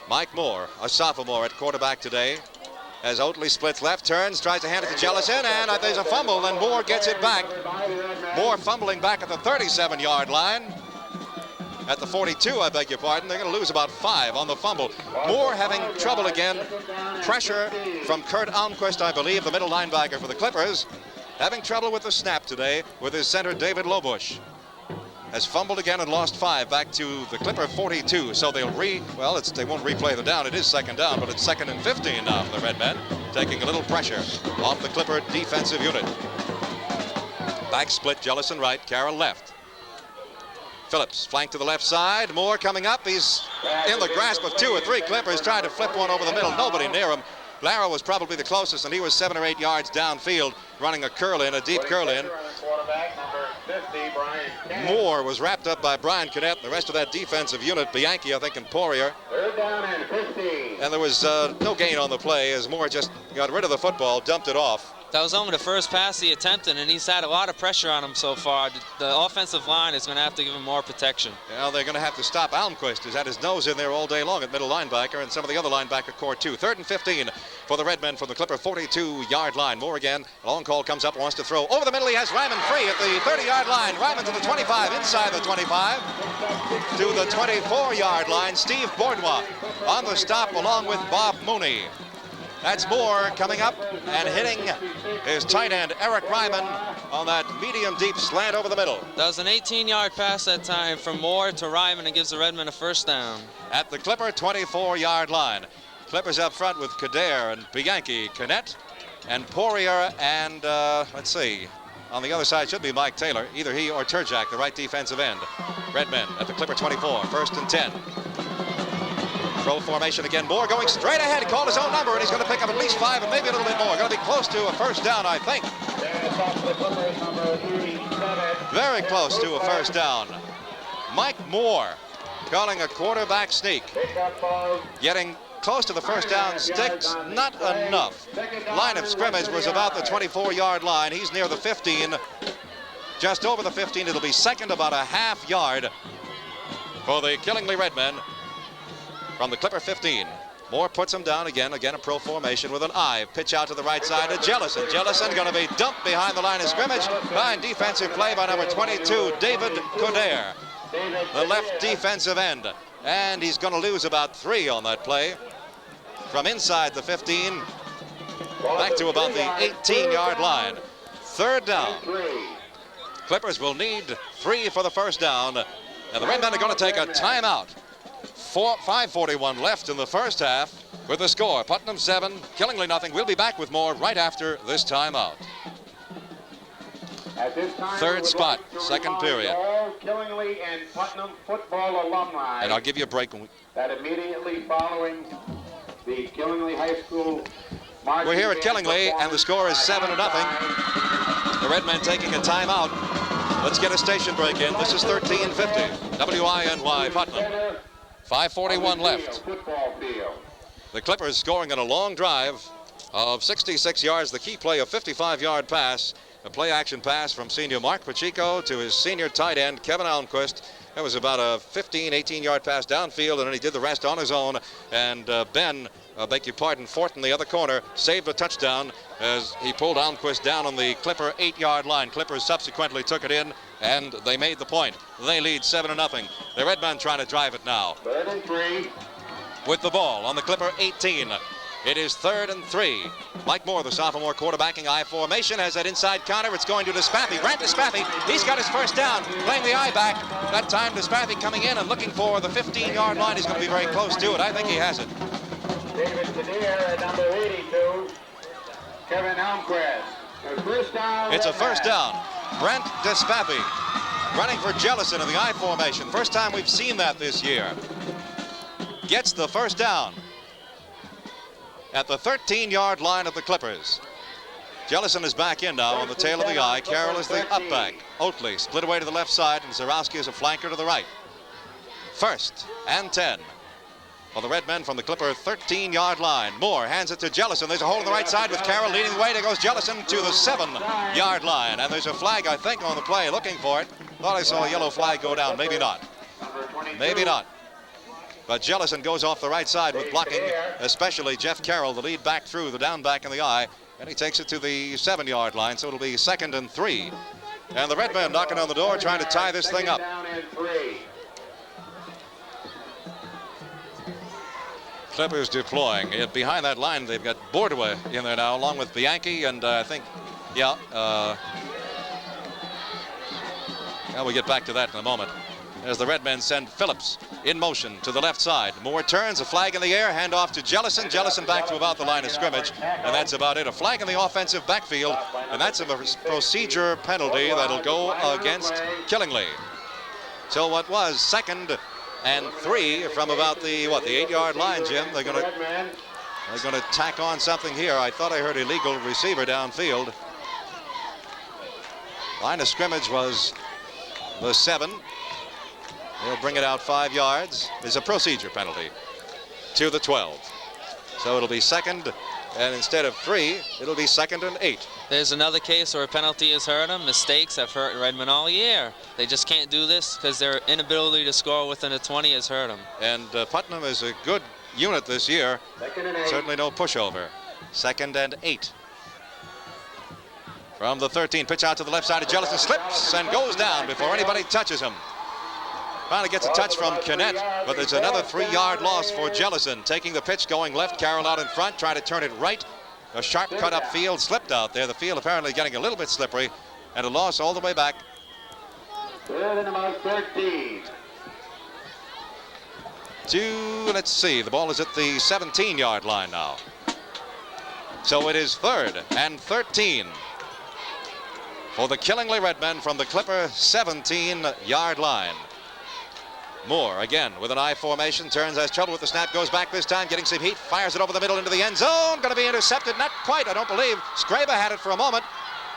Mike Moore, a sophomore at quarterback today, as Oatley splits left, turns, tries to hand it to Jellison, and there's a fumble, and Moore gets it back. Moore fumbling back at the 37-yard line. At the 42, I beg your pardon. They're going to lose about 5 on the fumble. Moore having trouble again. Pressure from Kurt Almquist, I believe, the middle linebacker for the Clippers. having trouble with the snap today with his center, David Lobush. Has fumbled again and lost 5 back to the Clipper 42. So they'll they won't replay the down. It is second down, but it's 2nd and 15 now for the Redmen, taking a little pressure off the Clipper defensive unit. Back split, Jellison right, Carroll left. Phillips flank to the left side. Moore coming up. He's in the grasp of 2 or 3 Clippers, trying to flip one over the middle. Nobody near him. Lara was probably the closest, and he was 7 or 8 yards downfield, running a curl in, a deep curl in. Moore was wrapped up by Brian Cadet. The rest of that defensive unit, Bianchi, I think, and Poirier. Third down and 15. And there was no gain on the play as Moore just got rid of the football, dumped it off. That was only the first pass he attempted, and he's had a lot of pressure on him so far. The offensive line is going to have to give him more protection. Well, they're going to have to stop Almquist, who's had his nose in there all day long at middle linebacker, and some of the other linebacker core too. 3rd and 15 for the Redmen from the Clipper 42-yard line. Moore again. A long call comes up, wants to throw over the middle. He has Ryman free at the 30-yard line. Ryman to the 25, inside the 25, to the 24-yard line. Steve Bourdois on the stop along with Bob Mooney. That's Moore coming up and hitting his tight end, Eric Ryman, on that medium deep slant over the middle. That was an 18-yard pass that time from Moore to Ryman and gives the Redmen a first down. At the Clipper 24-yard line. Clippers up front with Kader and Bianchi, Canet, and Poirier, and let's see, on the other side should be Mike Taylor, either he or Turjak, the right defensive end. Redmen at the Clipper 24, 1st and 10. Throw formation again. Moore going straight ahead. He called his own number, and he's going to pick up at least 5 and maybe a little bit more. Going to be close to a first down, I think. Very close to a first down. Mike Moore calling a quarterback sneak. Getting close to the first down sticks, not enough. Line of scrimmage was about the 24-yard line. He's near the 15. Just over the 15. It'll be 2nd, about a half yard for the Killingly Redmen from the Clipper 15. Moore puts him down again a pro formation with an eye. Pitch out to the right side to Jellison. Jellison going to be dumped behind the line of scrimmage. Fine defensive play by number 22, David Coder, the left defensive end. And he's going to lose about 3 on that play. From inside the 15 back to about the 18-yard line. 3rd down. Clippers will need 3 for the first down. And the Redmen are going to take a timeout. 5:41 left in the first half with the score. Putnam 7, Killingly nothing. We'll be back with more right after this timeout. At this time, 3rd spot, 2nd period. All Killingly and Putnam football alumni. And I'll give you a break when we... That immediately following the Killingly High School. We're here at Killingly, and the score is 7-0. The Redmen taking a timeout. Let's get a station break in. This is 1350. WINY Putnam. 5:41 left. The Clippers scoring on a long drive of 66 yards. The key play, a 55-yard pass. A play-action pass from senior Mark Pacheco to his senior tight end, Kevin Almquist. That was about a 15, 18-yard pass downfield, and then he did the rest on his own. And Ben, beg your pardon, Fort in the other corner, saved a touchdown as he pulled Almquist down on the Clipper 8-yard line. Clippers subsequently took it in, and they made the point. They lead 7-0. The Redmen trying to drive it now. 3rd and 3. With the ball on the Clipper 18. It is 3rd and 3. Mike Moore, the sophomore, quarterbacking I formation, has that inside counter. It's going to Despathi. Grant Despathi, he's got his first down, playing the I back. That time Despathi coming in and looking for the 15-yard line. He's going to be very close to it. I think he has it. David Kadir at number 82. Kevin Almquist. First down. It's a first down. Brent Despathi running for Jellison in the I formation. First time we've seen that this year. Gets the first down at the 13-yard line of the Clippers. Jellison is back in now on the tail of the I. Carroll is the up back. Oatley split away to the left side, and Zarowski is a flanker to the right. 1st and 10 for the Redmen from the Clipper 13-yard line. Moore hands it to Jellison. There's a hole on the right side with Carroll leading the way. There goes Jellison to the 7-yard line. And there's a flag, I think, on the play. Looking for it. Thought I saw a yellow flag go down. Maybe not. Maybe not. But Jellison goes off the right side with blocking, especially Jeff Carroll, the lead back through, the down back in the I, and he takes it to the 7-yard line, so it'll be 2nd and 3. And the Redmen knocking on the door, trying to tie this thing up. Clippers deploying. Behind that line, they've got Bourdois in there now, along with Bianchi, and I think Yeah. We'll get back to that in a moment. As the Redmen send Phillips in motion to the left side. Moore turns, a flag in the air, hand off to Jellison. Jellison back to about the line of scrimmage, and that's about it. A flag in the offensive backfield, and that's a procedure penalty that'll go against Killingly. So what was 2nd and 3 from about the 8-yard line, Jim. They're going to tack on something here. I thought I heard illegal receiver downfield. Line of scrimmage was the 7. They'll bring it out 5 yards. There's a procedure penalty to the 12. So it'll be 2nd, and instead of 3, it'll be 2nd and 8. There's another case where a penalty has hurt them. Mistakes have hurt Redmen all year. They just can't do this because their inability to score within a 20 has hurt them. And Putnam is a good unit this year. Certainly no pushover. 2nd and 8. From the 13, pitch out to the left side of Jellison, slips and goes down before anybody touches him. Finally gets a touch from Kinnett, but there's another 3-yard loss for Jellison. Taking the pitch, going left, Carroll out in front, trying to turn it right. A sharp cut up field, slipped out there. The field apparently getting a little bit slippery, and a loss all the way back. 3rd and about 13. Let's see, the ball is at the 17-yard line now. So it is 3rd and 13 for the Killingly Redmen from the Clipper 17-yard line. Moore again with an I formation, turns, has trouble with the snap, goes back this time, getting some heat, fires it over the middle into the end zone. Going to be intercepted, not quite, I don't believe. Scraber had it for a moment.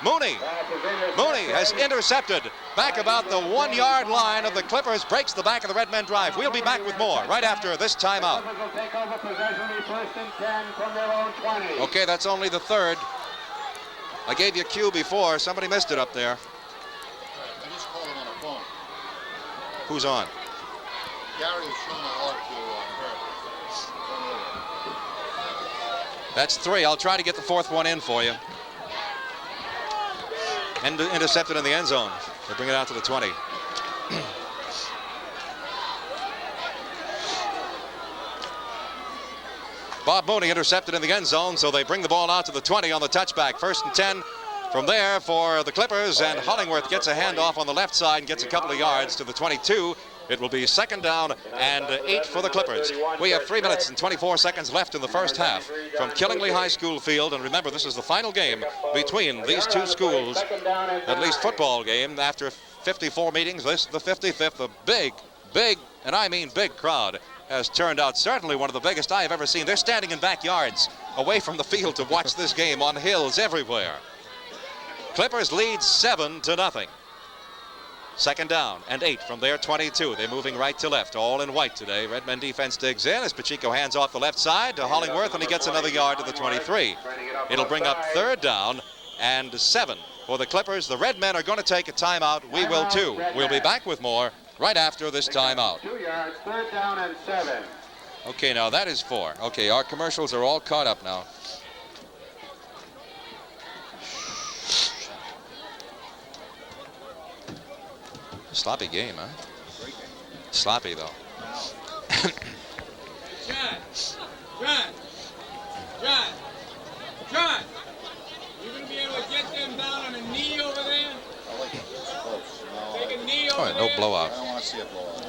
Mooney has intercepted back about the 1-yard line of the Clippers, breaks the back of the Redmen drive. We'll be back with more right after this timeout. Okay, that's only the 3rd. I gave you a cue before. Somebody missed it up there. I just called him on the phone. Who's on? Gary was showing my heart to her. That's 3. I'll try to get the 4th one in for you. And intercepted in the end zone. They bring it out to the 20. Bob Mooney intercepted in the end zone, so they bring the ball out to the 20 on the touchback. 1st and 10 from there for the Clippers, and Hollingworth gets a handoff on the left side and gets a couple of yards to the 22. It will be 2nd down and 8 for the Clippers. We have 3 minutes and 24 seconds left in the first half from Killingly High School Field. And remember, this is the final game between these two schools, at least football game. After 54 meetings, this the 55th. A big, and I mean big crowd has turned out. Certainly one of the biggest I have ever seen. They're standing in backyards away from the field to watch this game on hills everywhere. Clippers lead 7-0. 2nd down and 8 from their 22. They're moving right to left, all in white today. Redmen defense digs in as Pacheco hands off the left side to Hollingworth, and he gets another yard to the 23. It'll bring up 3rd down and 7 for the Clippers. The Redmen are going to take a timeout. We will too. We'll be back with more right after this timeout. 2 yards, 3rd down and 7. Okay, now that is 4. Okay, our commercials are all caught up now. Sloppy game, huh? Sloppy, though. John, you gonna be able to get them down on a knee over there? I like it. It's close. Take a knee over All right, no there. blowout. I don't want to see a blowout.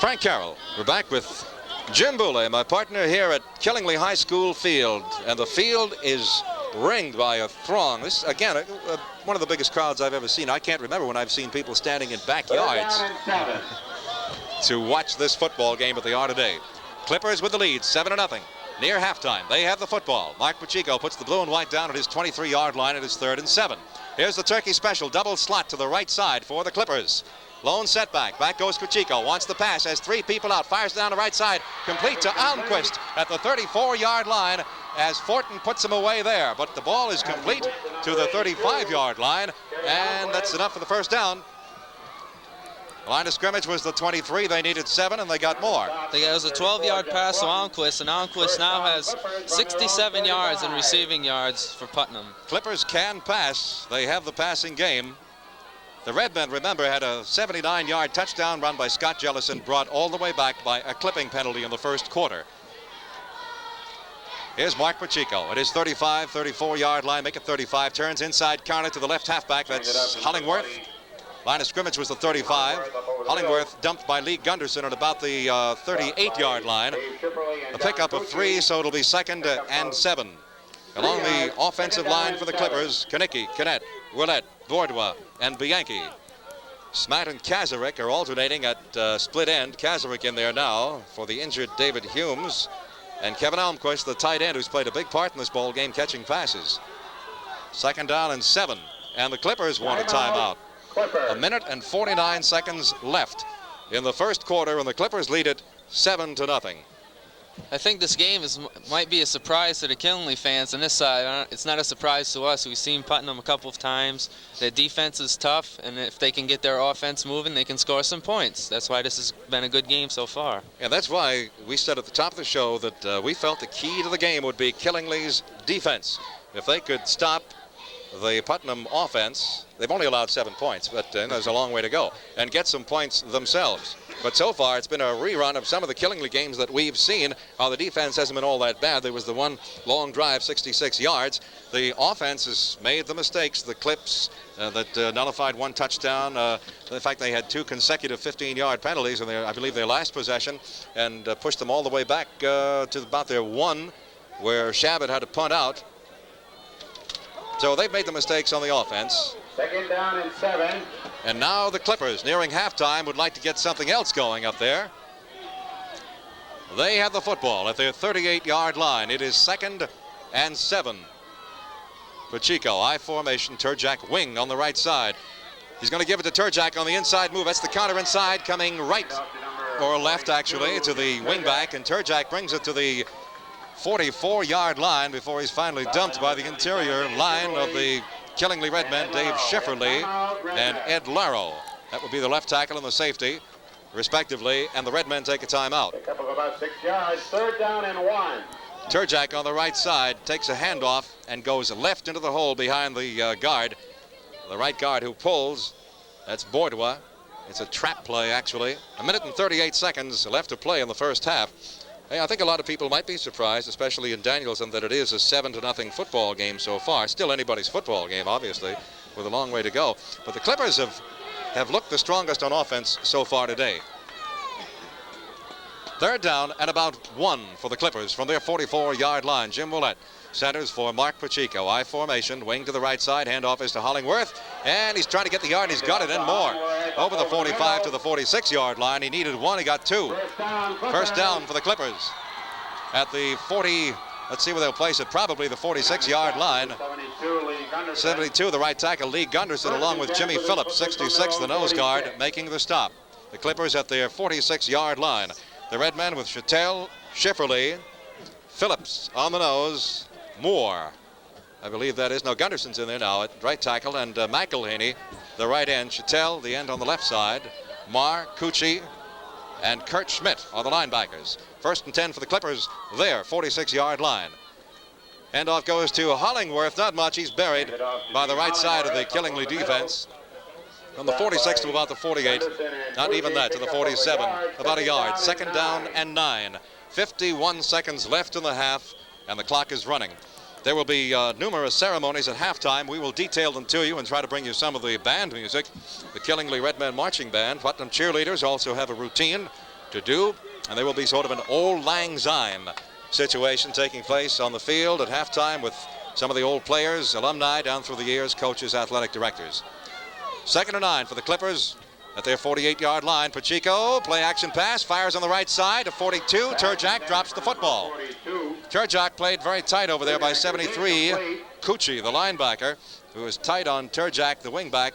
Frank Carroll, we're back with Jim Boulay, my partner here at Killingly High School Field, and the field is ringed by a throng. This, again, one of the biggest crowds I've ever seen. I can't remember when I've seen people standing in backyards to watch this football game, but they are today. Clippers with the lead, 7-0. Near halftime, they have the football. Mark Pacheco puts the blue and white down at his 23-yard line. It is 3rd and 7. Here's the turkey special, double slot to the right side for the Clippers. Lone setback, back goes Pacheco, wants the pass, has 3 people out, fires down the right side, complete to Almquist at the 34-yard line as Fortin puts him away there. But the ball is complete to the 35-yard line, and that's enough for the 1st down. The line of scrimmage was the 23. They needed 7, and they got more. It was a 12-yard pass to Almquist, and Almquist now has 67 yards in receiving yards for Putnam. Clippers can pass. They have the passing game. The Redmen, remember, had a 79-yard touchdown run by Scott Jellison, brought all the way back by a clipping penalty in the 1st quarter. Here's Mark Pacheco at his 35, 34-yard line. Make it 35. Turns inside corner to the left halfback. That's Hollingworth. Line of scrimmage was the 35. Hollingworth dumped by Lee Gunderson at about the 38-yard line. A pickup of 3, so it'll be 2nd and 7. Along the offensive line for the Clippers, Kanicki, Kinnett, Willett, Bordois, and Bianchi. Smatt and Kazarek are alternating at split end. Kazarek in there now for the injured David Humes. And Kevin Almquist, the tight end, who's played a big part in this ball game, catching passes. 2nd down and 7. And the Clippers want a timeout. A minute and 49 seconds left in the first quarter, and the Clippers lead it 7-0. I think this game might be a surprise to the Kinley fans on this side. It's not a surprise to us. We've seen Putnam a couple of times. Their defense is tough, and if they can get their offense moving, they can score some points. That's why this has been a good game so far. And that's why we said at the top of the show that we felt the key to the game would be Killingly's defense. If they could stop the Putnam offense, they've only allowed 7 points, but there's a long way to go, and get some points themselves. But so far, it's been a rerun of some of the Killingly games that we've seen. How the defense hasn't been all that bad. There was the one long drive, 66 yards. The offense has made the mistakes, the clips that nullified 1 touchdown. The fact they had 2 consecutive 15-yard penalties in I believe, their last possession, and pushed them all the way back to about their 1, where Shabbat had to punt out. So they've made the mistakes on the offense. 2nd down and 7. And now the Clippers, nearing halftime, would like to get something else going up there. They have the football at their 38-yard line. It is 2nd and 7. Pacheco, I formation, Turjak wing on the right side. He's going to give it to Turjak on the inside move. That's the counter inside, coming right, or left actually, to the wing back. And Turjak brings it to the 44-yard line before he's finally dumped by the interior line of the Killingly Redmen, Dave Schifferly and Ed Larrow. That would be the left tackle and the safety, respectively, and the Redmen take a timeout. Pick up of about 6 yards, 3rd down and 1. Turjak on the right side takes a handoff and goes left into the hole behind the guard. The right guard who pulls, that's Bordois. It's a trap play, actually. A minute and 38 seconds left to play in the first half. Hey, I think a lot of people might be surprised, especially in Danielson, that it is a 7-0 football game so far. Still anybody's football game, obviously, with a long way to go. But the Clippers have looked the strongest on offense so far today. 3rd down and about 1 for the Clippers from their 44-yard line. Jim Willett centers for Mark Pacheco. I formation, wing to the right side, handoff is to Hollingworth, and he's trying to get the yard, and he's got it and more. Over the 45 to the 46-yard line. He needed 1, he got 2. First down for the Clippers at the 40, let's see where they'll place it, probably the 46-yard line. 72, the right tackle, Lee Gunderson, along with Jimmy Phillips, 66, the nose guard, making the stop. The Clippers at their 46-yard line. The Redmen with Chattel, Schifferly, Phillips on the nose, Moore, I believe that is. No, Gunderson's in there now at right tackle, and McElhaney, the right end. Chattel, the end on the left side. Marr, Cucci, and Kurt Schmidt are the linebackers. 1st and 10 for the Clippers, their 46-yard line. Handoff goes to Hollingworth. Not much. He's buried by the right side of the Killingly defense. From the 46 to about the 48. Not even that, to the 47. About a yard. 2nd down and 9. 51 seconds left in the half, and the clock is running. There will be numerous ceremonies at halftime. We will detail them to you and try to bring you some of the band music. The Killingly Redmen Marching Band. Putnam cheerleaders also have a routine to do, and there will be sort of an Old Lang Syne situation taking place on the field at halftime with some of the old players, alumni down through the years, coaches, athletic directors. 2nd and 9 for the Clippers at their 48-yard line. Pacheco, play action pass, fires on the right side to 42. Turjak drops the football. Turjak played very tight over there by 73. Cucci, the linebacker, who was tight on Turjak, the wingback.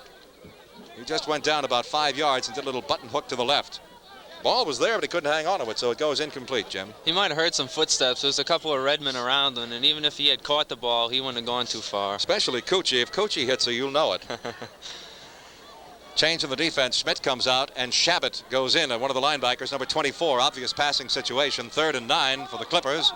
He just went down about 5 yards and did a little button hook to the left. Ball was there, but he couldn't hang on to it, so it goes incomplete, Jim. He might have heard some footsteps. There's a couple of Redmen around him, and even if he had caught the ball, he wouldn't have gone too far. Especially Cucci. If Cucci hits her, you'll know it. Change in the defense. Schmidt comes out, and Shabbat goes in, and one of the linebackers, number 24. Obvious passing situation. 3rd and 9 for the Clippers.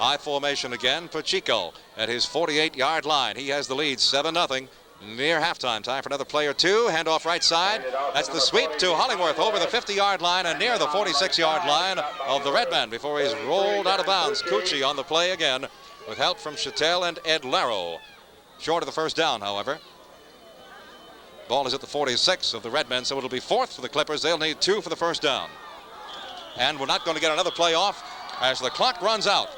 I formation again. Pacheco at his 48-yard line. He has the lead, 7-0. Near halftime. Time for another play or two. Handoff right side. That's the sweep to Hollingworth over the 50-yard line and near the 46-yard line of the Redmen before he's rolled out of bounds. Cucci on the play again. with help from Chattel and Ed Larrow. Short of the first down, however. Ball is at the 46 of the Redmen, so it'll be 4th for the Clippers. They'll need 2 for the first down. And we're not going to get another play off as the clock runs out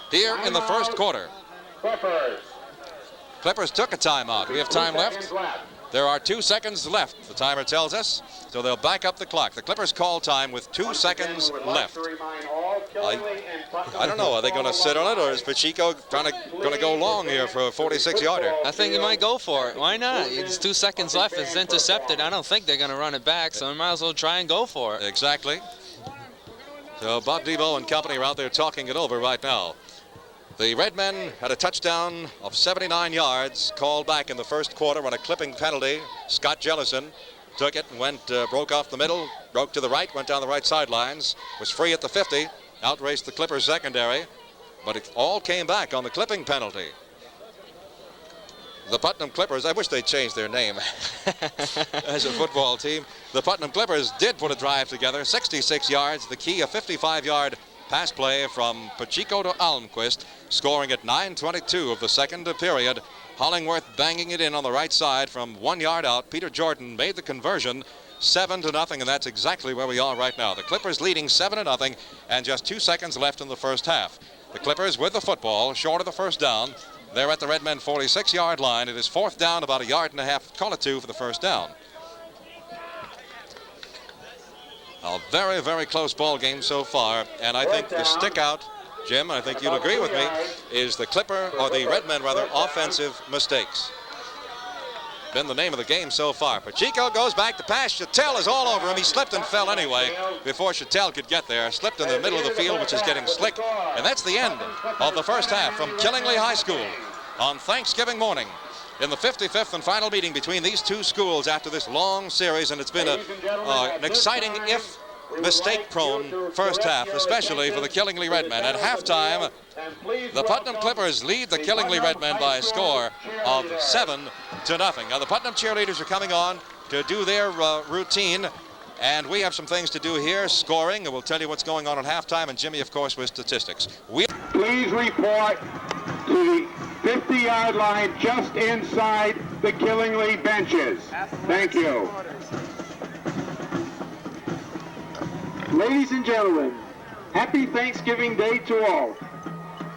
here in the first quarter. Clippers took a timeout. We have time left. There are 2 seconds left, the timer tells us, so they'll back up the clock. The Clippers call time with 2 seconds left. I don't know, are they going to sit on it, or is Pacheco going to go long here for a 46-yarder? I think he might go for it. Why not? It's 2 seconds left. It's intercepted. I don't think they're going to run it back, so we might as well try and go for it. Exactly. So Bob Debo and company are out there talking it over right now. The Redmen had a touchdown of 79 yards called back in the first quarter on a clipping penalty. Scott Jellison took it and went, broke off the middle, broke to the right, went down the right sidelines, was free at the 50, outraced the Clippers secondary, but it all came back on the clipping penalty. The Putnam Clippers, I wish they'd changed their name as a football team. The Putnam Clippers did put a drive together, 66 yards, the key a 55-yard pass play from Pacheco to Almquist, scoring at 9:22 of the second period. Hollingworth banging it in on the right side from 1 yard out. Peter Jordan made the conversion, 7-0, and that's exactly where we are right now. The Clippers leading 7-0, and just 2 seconds left in the first half. The Clippers with the football, short of the first down. They're at the Redmen 46-yard line. It is 4th down, about 1.5 yards, call it 2 for the first down. A very, very close ball game so far, and I think the stick out, Jim, I think you'll agree with me, is the Clipper, or the Redmen rather, offensive mistakes. Been the name of the game so far. Pacheco goes back to pass. Chattel is all over him. He slipped and fell anyway before Chattel could get there. Slipped in the middle of the field, which is getting slick. And that's the end of the first half from Killingly High School on Thanksgiving morning, in the 55th and final meeting between these two schools after this long series, and it's been an exciting, if mistake-prone first half, especially for the Killingly Redmen. At halftime, the Putnam Clippers lead the Killingly Redmen by a score of 7-0. Now, the Putnam cheerleaders are coming on to do their routine, and we have some things to do here, scoring, and we'll tell you what's going on at halftime, and Jimmy, of course, with statistics. Please report to the 50-yard line just inside the Killingly benches. Thank you. Ladies and gentlemen, happy Thanksgiving Day to all.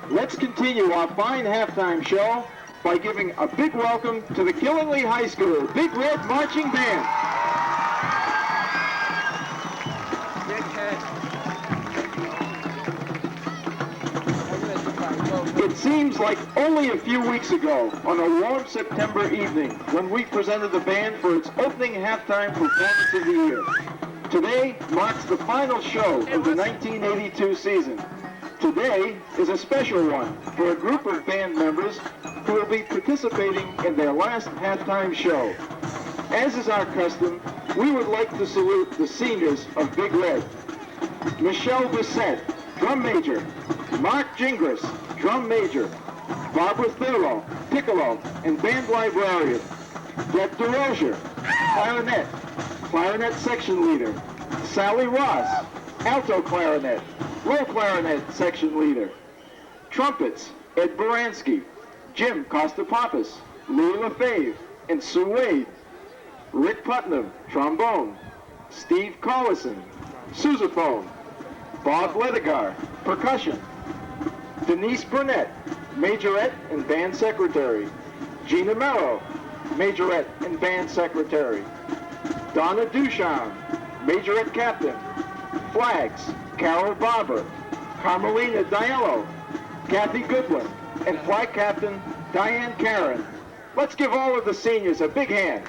Let's continue our fine halftime show by giving a big welcome to the Killingly High School Big Red Marching Band. It seems like only a few weeks ago, on a warm September evening, when we presented the band for its opening halftime performance of the year. Today marks the final show of the 1982 season. Today is a special one for a group of band members who will be participating in their last halftime show. As is our custom, we would like to salute the seniors of Big Red. Michelle Bissett, drum major. Mark Gingras, drum major. Barbara Thurlow, piccolo and band librarian. Deb DeRozier, clarinet. Clarinet section leader. Sally Ross, alto clarinet, low clarinet section leader. Trumpets, Ed Baranski, Jim Costapappas, Louis LaFave, and Sue Wade. Rick Putnam, trombone. Steve Collison, sousaphone. Bob Ledegar, percussion. Denise Burnett, majorette and band secretary. Gina Mello, majorette and band secretary. Donna Duchamp, majorette captain. Flags, Carol Barber, Carmelina Diallo, Kathy Goodwin, and flag captain Diane Karen. Let's give all of the seniors a big hand.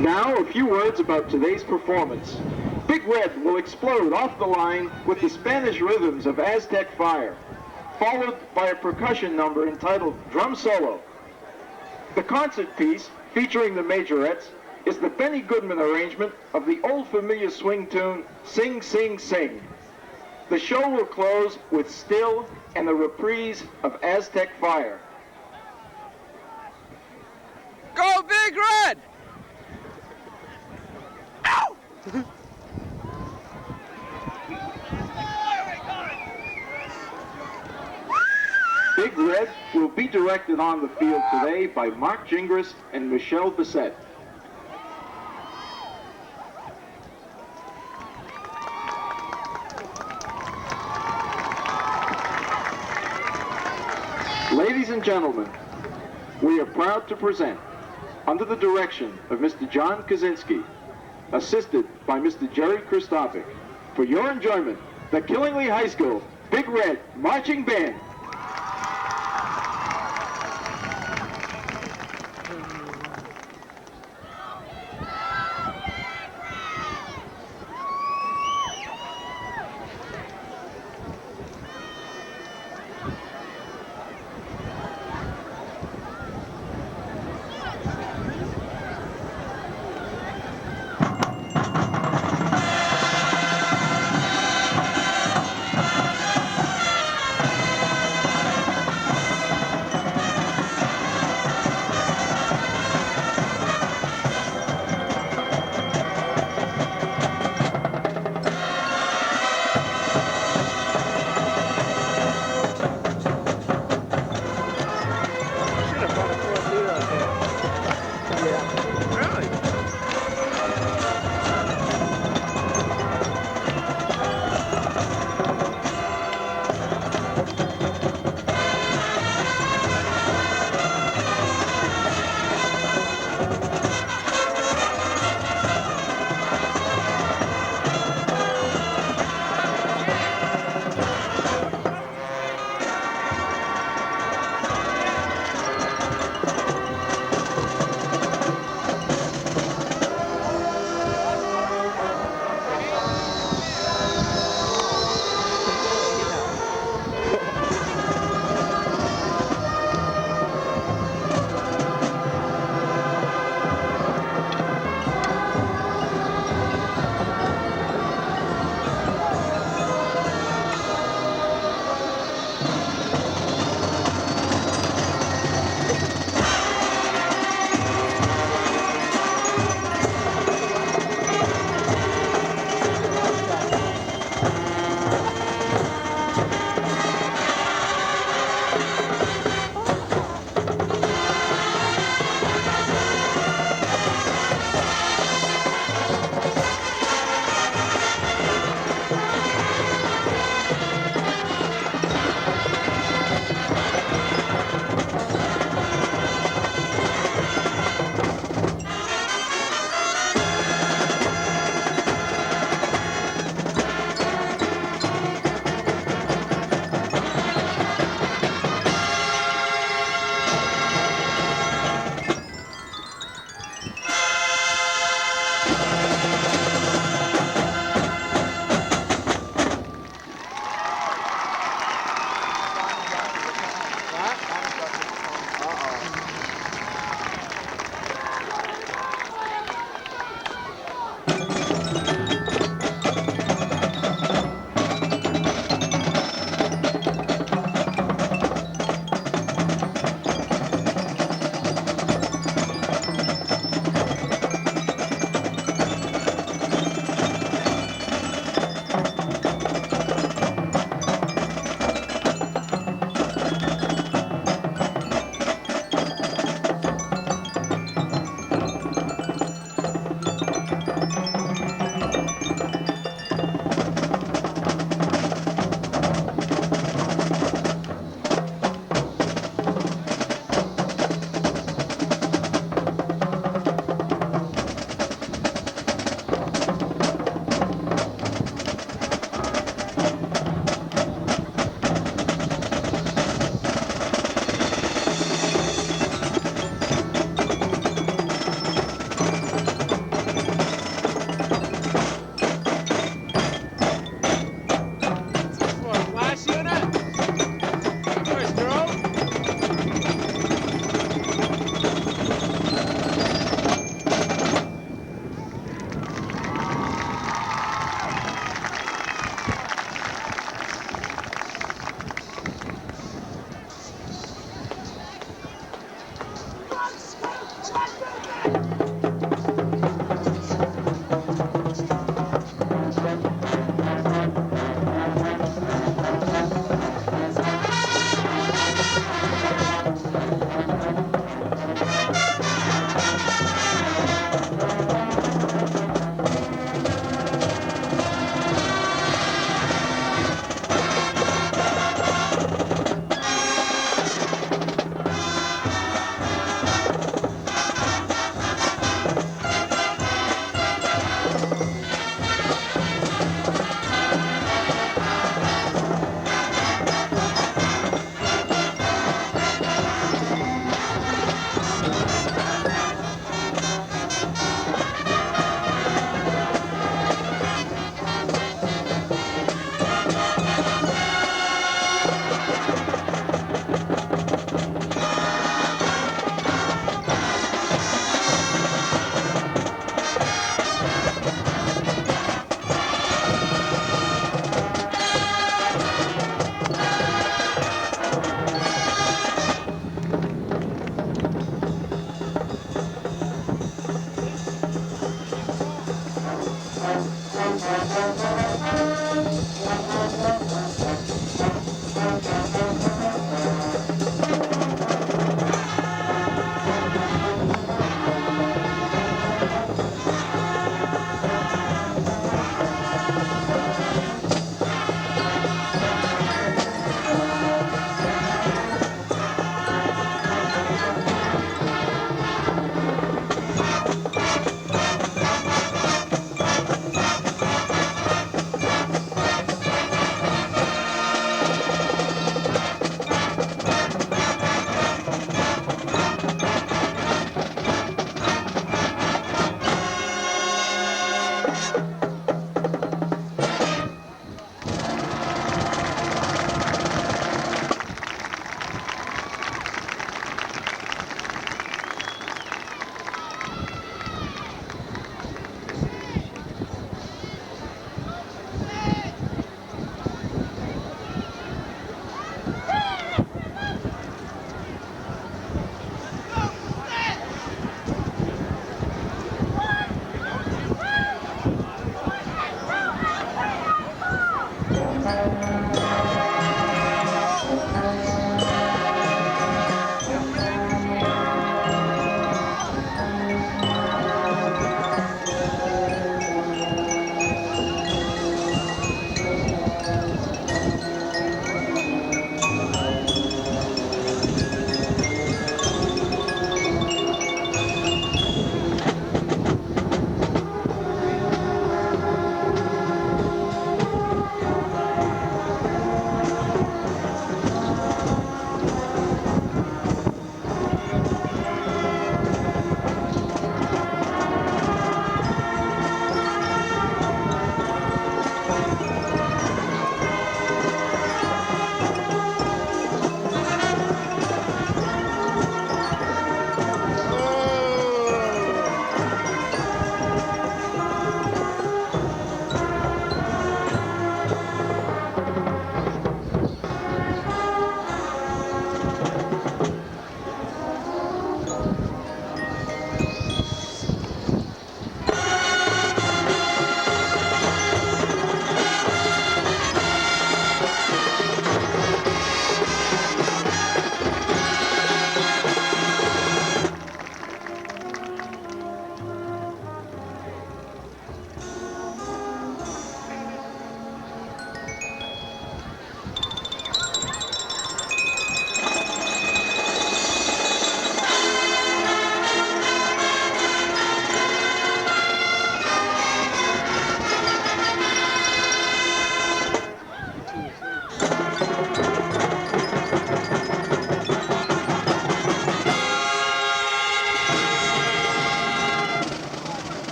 Now, a few words about today's performance. Big Red will explode off the line with the Spanish rhythms of Aztec Fire, followed by a percussion number entitled Drum Solo. The concert piece, featuring the majorettes, is the Benny Goodman arrangement of the old familiar swing tune, Sing, Sing, Sing. The show will close with Still and a reprise of Aztec Fire. Go Big Red! Ow! Big Red will be directed on the field today by Mark Gingras and Michelle Bissett. Ladies and gentlemen, we are proud to present, under the direction of Mr. John Kaczynski, assisted by Mr. Jerry Christopic, for your enjoyment, the Killingly High School Big Red Marching Band.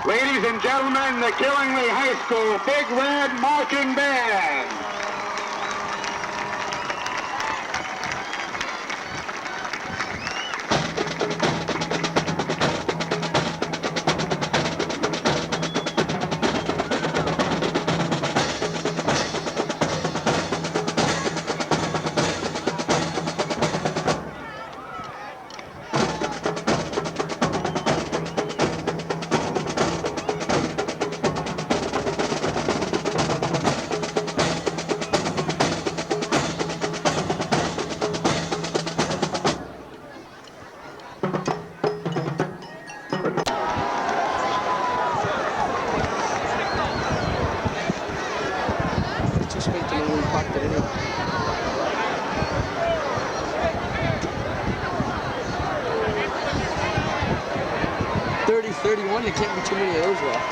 Ladies and gentlemen, the Killingly High School Big Red Marching Band. There can't be too many of those left.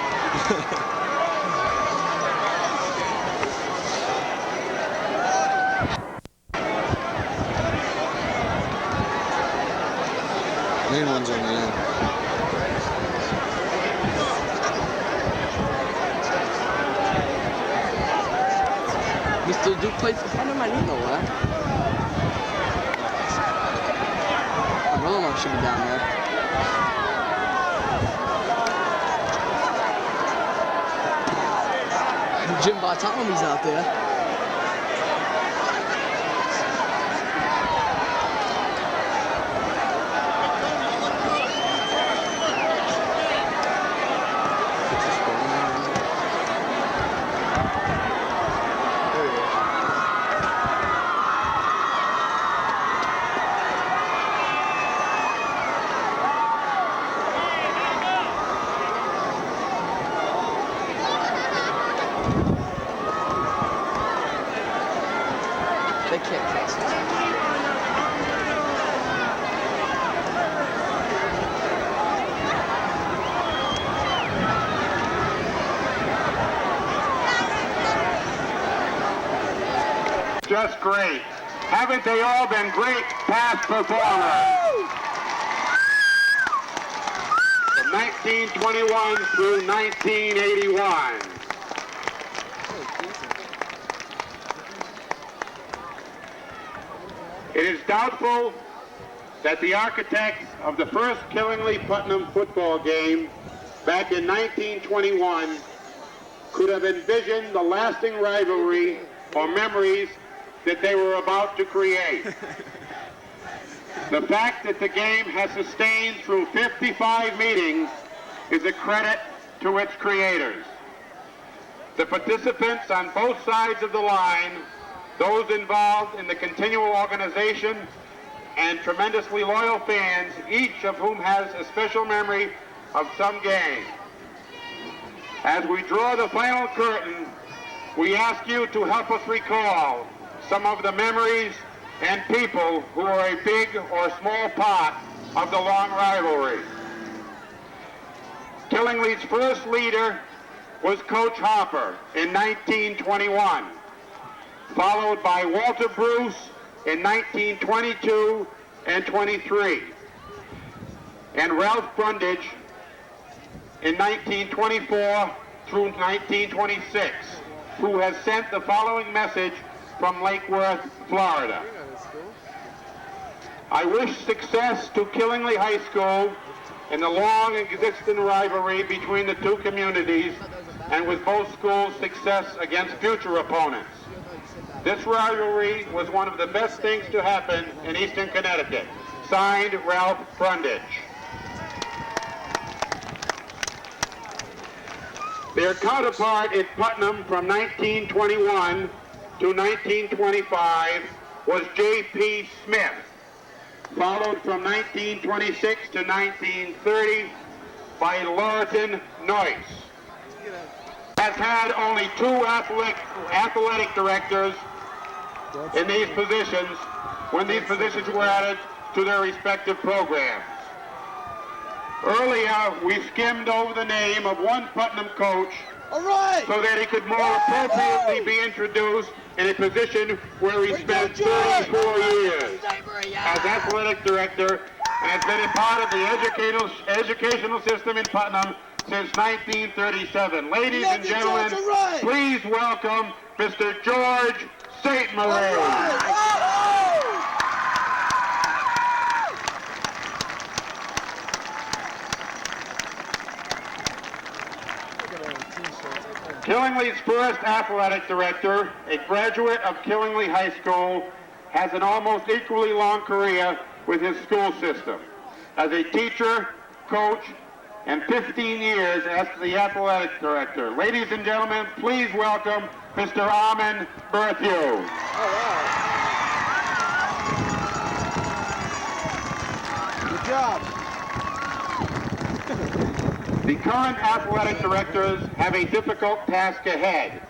Main one's on the end. Mr. Duke played for Putnam, I didn't know that. Nullified should be down there. Jim Bartolome's out there. They can't fix it. Just great. Haven't they all been great past performers? From 1921 through 1981. It is doubtful that the architects of the first Killingly-Putnam football game back in 1921 could have envisioned the lasting rivalry or memories that they were about to create. The fact that the game has sustained through 55 meetings is a credit to its creators. The participants on both sides of the line, those involved in the continual organization, and tremendously loyal fans, each of whom has a special memory of some game. As we draw the final curtain, we ask you to help us recall some of the memories and people who are a big or small part of the long rivalry. Killingly's first leader was Coach Hopper in 1921, followed by Walter Bruce in 1922 and 23, and Ralph Brundage in 1924 through 1926, who has sent the following message from Lake Worth, Florida. I wish success to Killingly High School in the long existing rivalry between the two communities, and with both schools' success against future opponents. This rivalry was one of the best things to happen in Eastern Connecticut. Signed, Ralph Brundage. Their counterpart in Putnam from 1921 to 1925 was J.P. Smith, followed from 1926 to 1930 by Lorton Noyce. Has had only two athletic directors in these positions when these positions were added to their respective programs. Earlier, we skimmed over the name of one Putnam coach so that he could more appropriately be introduced in a position where he spent 34 years as athletic director and has been a part of the educational system in Putnam since 1937. Ladies and gentlemen, please welcome Mr. George St. Marie. Killingly's first athletic director, a graduate of Killingly High School, has an almost equally long career with his school system as a teacher, coach, and 15 years as the athletic director. Ladies and gentlemen, please welcome Mr. Armin Berthew. Good job. The current athletic directors have a difficult task ahead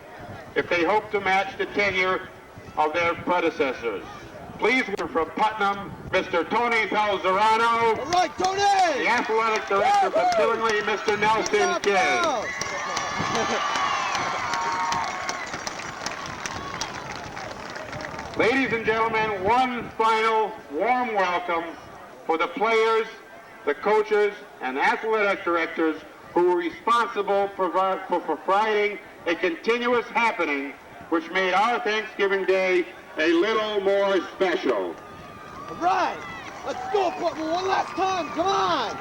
if they hope to match the tenure of their predecessors. Please welcome from Putnam, Mr. Tony Pelzerano. All right, Tony! The athletic director from Killingly, Mr. Nelson Kay. Ladies and gentlemen, one final warm welcome for the players, the coaches, and athletic directors who were responsible for providing a continuous happening which made our Thanksgiving Day a little more special. All right, let's go, Putnam, one last time, come on!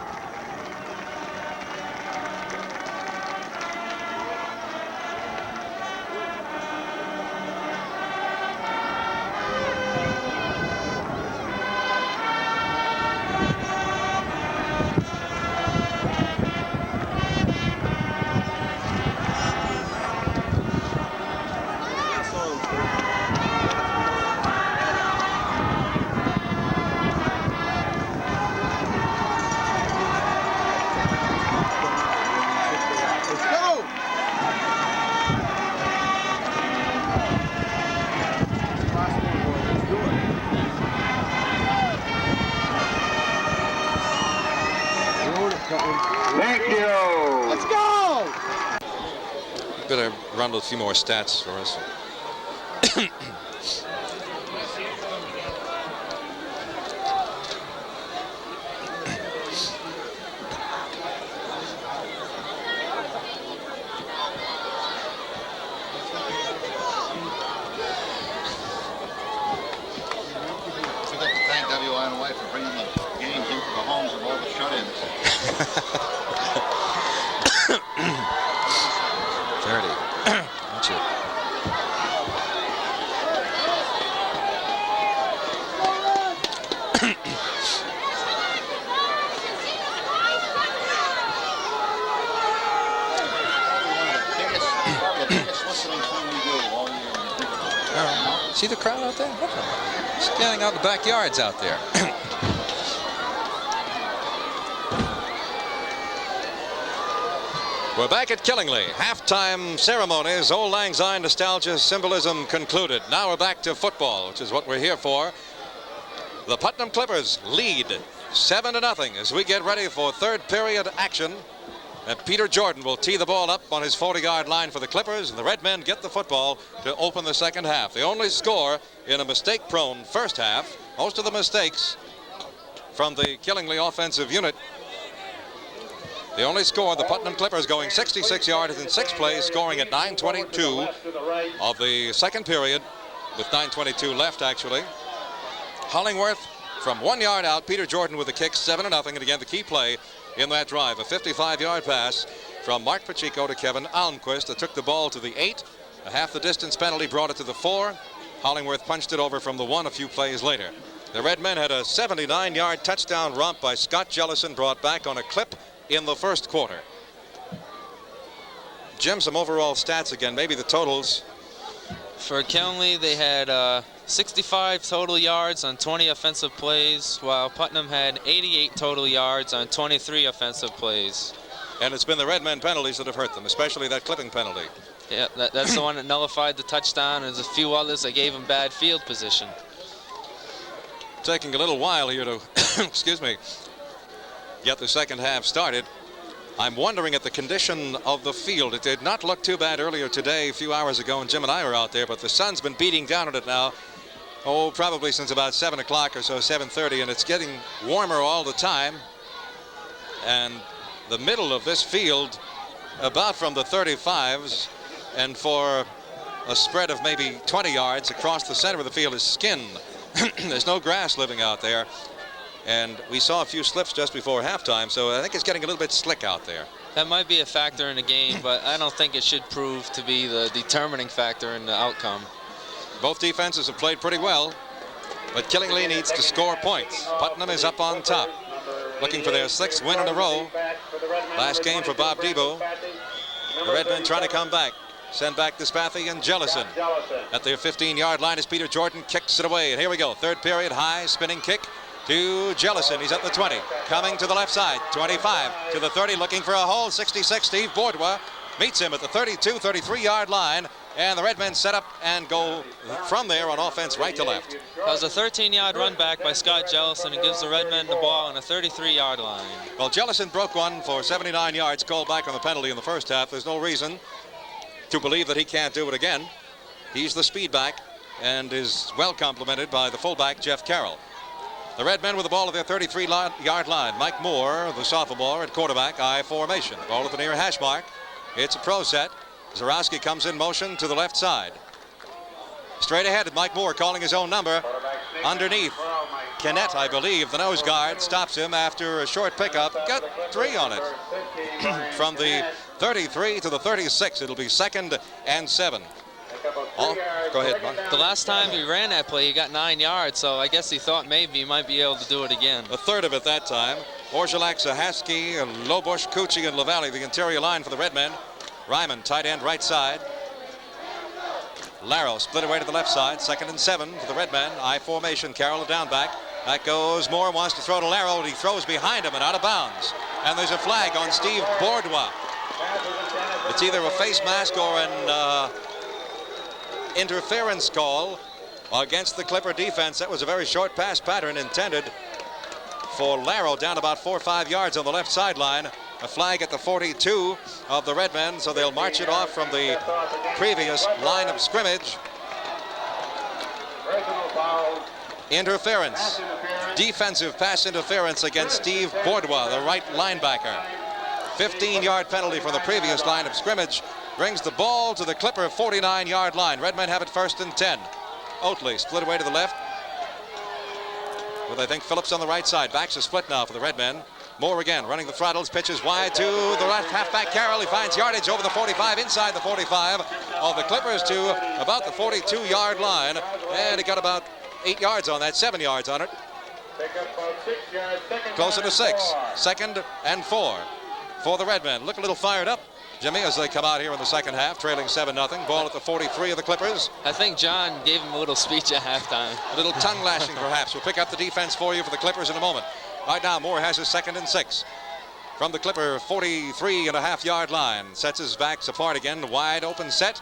around with a few more stats for us. Forget to thank WINY for bringing the games into the homes of all the shut-ins. 30. Watch it. Probably the biggest listening thing we do all year. See the crowd out there? Standing out in the backyards out there. We're back at Killingly. Halftime ceremonies, old lang syne nostalgia, symbolism concluded. Now we're back to football, which is what we're here for. The Putnam Clippers lead 7-0 as we get ready for third period action. And Peter Jordan will tee the ball up on his 40-yard line for the Clippers, and the Redmen get the football to open the second half. They only score in a mistake-prone first half. Most of the mistakes from the Killingly offensive unit. They only score, the Putnam Clippers going 66 yards in 6 plays, scoring at 9:22 of the second period, with 9:22 left, actually. Hollingworth from 1 yard out, Peter Jordan with a kick, 7-0, and again the key play in that drive, a 55-yard pass from Mark Pacheco to Kevin Almquist that took the ball to the 8. A half the distance penalty brought it to the 4. Hollingworth punched it over from the 1 a few plays later. The Redmen had a 79-yard touchdown romp by Scott Jellison, brought back on a clip in the first quarter. Jim, some overall stats again, maybe the totals. For Killingly, they had 65 total yards on 20 offensive plays, while Putnam had 88 total yards on 23 offensive plays. And it's been the Redmen penalties that have hurt them, especially that clipping penalty. Yeah, that's the one that nullified the touchdown. There's a few others that gave him bad field position. Taking a little while here to, excuse me, get the second half started. I'm wondering at the condition of the field. It did not look too bad earlier today, a few hours ago, and Jim and I were out there, but the sun's been beating down on it now, probably since about 7 o'clock or so, 7:30, and it's getting warmer all the time. And the middle of this field, about from the 35s, and for a spread of maybe 20 yards across the center of the field is skin. There's no grass living out there. And we saw a few slips just before halftime, so I think it's getting a little bit slick out there. That might be a factor in the game, but I don't think it should prove to be the determining factor in the outcome. Both defenses have played pretty well, but Killingly needs to score points. Putnam is up on top, looking for their 6th win in a row. Last game for Bob Debo. The Redmen trying to come back. Send back to Spathey and Jellison. At their 15-yard line as Peter Jordan kicks it away. And here we go, third period, high spinning kick to Jellison. He's at the 20, coming to the left side, 25 to the 30, looking for a hole. 66, Steve Bourdois meets him at the 32, 33-yard line, and the Redmen set up and go from there on offense right to left. That was a 13-yard run back by Scott Jellison, and gives the Redmen the ball on a 33-yard line. Well, Jellison broke one for 79 yards, called back on the penalty in the first half. There's no reason to believe that he can't do it again. He's the speed back and is well complimented by the fullback, Jeff Carroll. The Redmen with the ball at their 33-yard line. Mike Moore, the sophomore, at quarterback, I formation. Ball at the near hash mark. It's a pro set. Zarowski comes in motion to the left side. Straight ahead, Mike Moore calling his own number. Underneath, Kennett, I believe, the nose guard, stops him after a short pickup. Got 3 on it. From the 33 to the 36, it'll be 2nd and 7. Oh, go ahead, Mark. The last time he ran that play, he got 9 yards, so I guess he thought maybe he might be able to do it again. A third of it that time. Orgelak, Sahaski, Lobush, Cucci, and LaValle, the interior line for the Redmen. Ryman, tight end, right side. Larrow split away to the left side. 2nd and 7 for the Redmen. I formation. Carroll, a down back. Back goes Moore, wants to throw to Larrow. He throws behind him and out of bounds. And there's a flag on Steve Bourdois. It's either a face mask or an interference call against the Clipper defense. That was a very short pass pattern intended for Larrow down about 4 or 5 yards on the left sideline. A flag at the 42 of the Redmen, so they'll march it off from the previous line of scrimmage. Interference. Defensive pass interference against Steve Bourdois, the right linebacker. 15-yard penalty from the previous line of scrimmage brings the ball to the Clipper 49-yard line. Redmen have it 1st and 10. Oatley split away to the left with, I think, Phillips on the right side. Backs a split now for the Redmen. Moore again running the throttles, pitches wide to the left halfback Carroll. He finds yardage over the 45, inside the 45 of the Clippers to about the 42-yard line. And he got about 8 yards on that, 7 yards on it. Closer to 6. 2nd and 4 for the Redmen. Look a little fired up, Jimmy, as they come out here in the second half, trailing 7-0. Ball at the 43 of the Clippers. I think John gave him a little speech at halftime. A little tongue lashing, perhaps. We'll pick up the defense for you for the Clippers in a moment. Right now, Moore has his 2nd and 6. From the Clipper 43.5-yard line. Sets his backs apart again. Wide open set.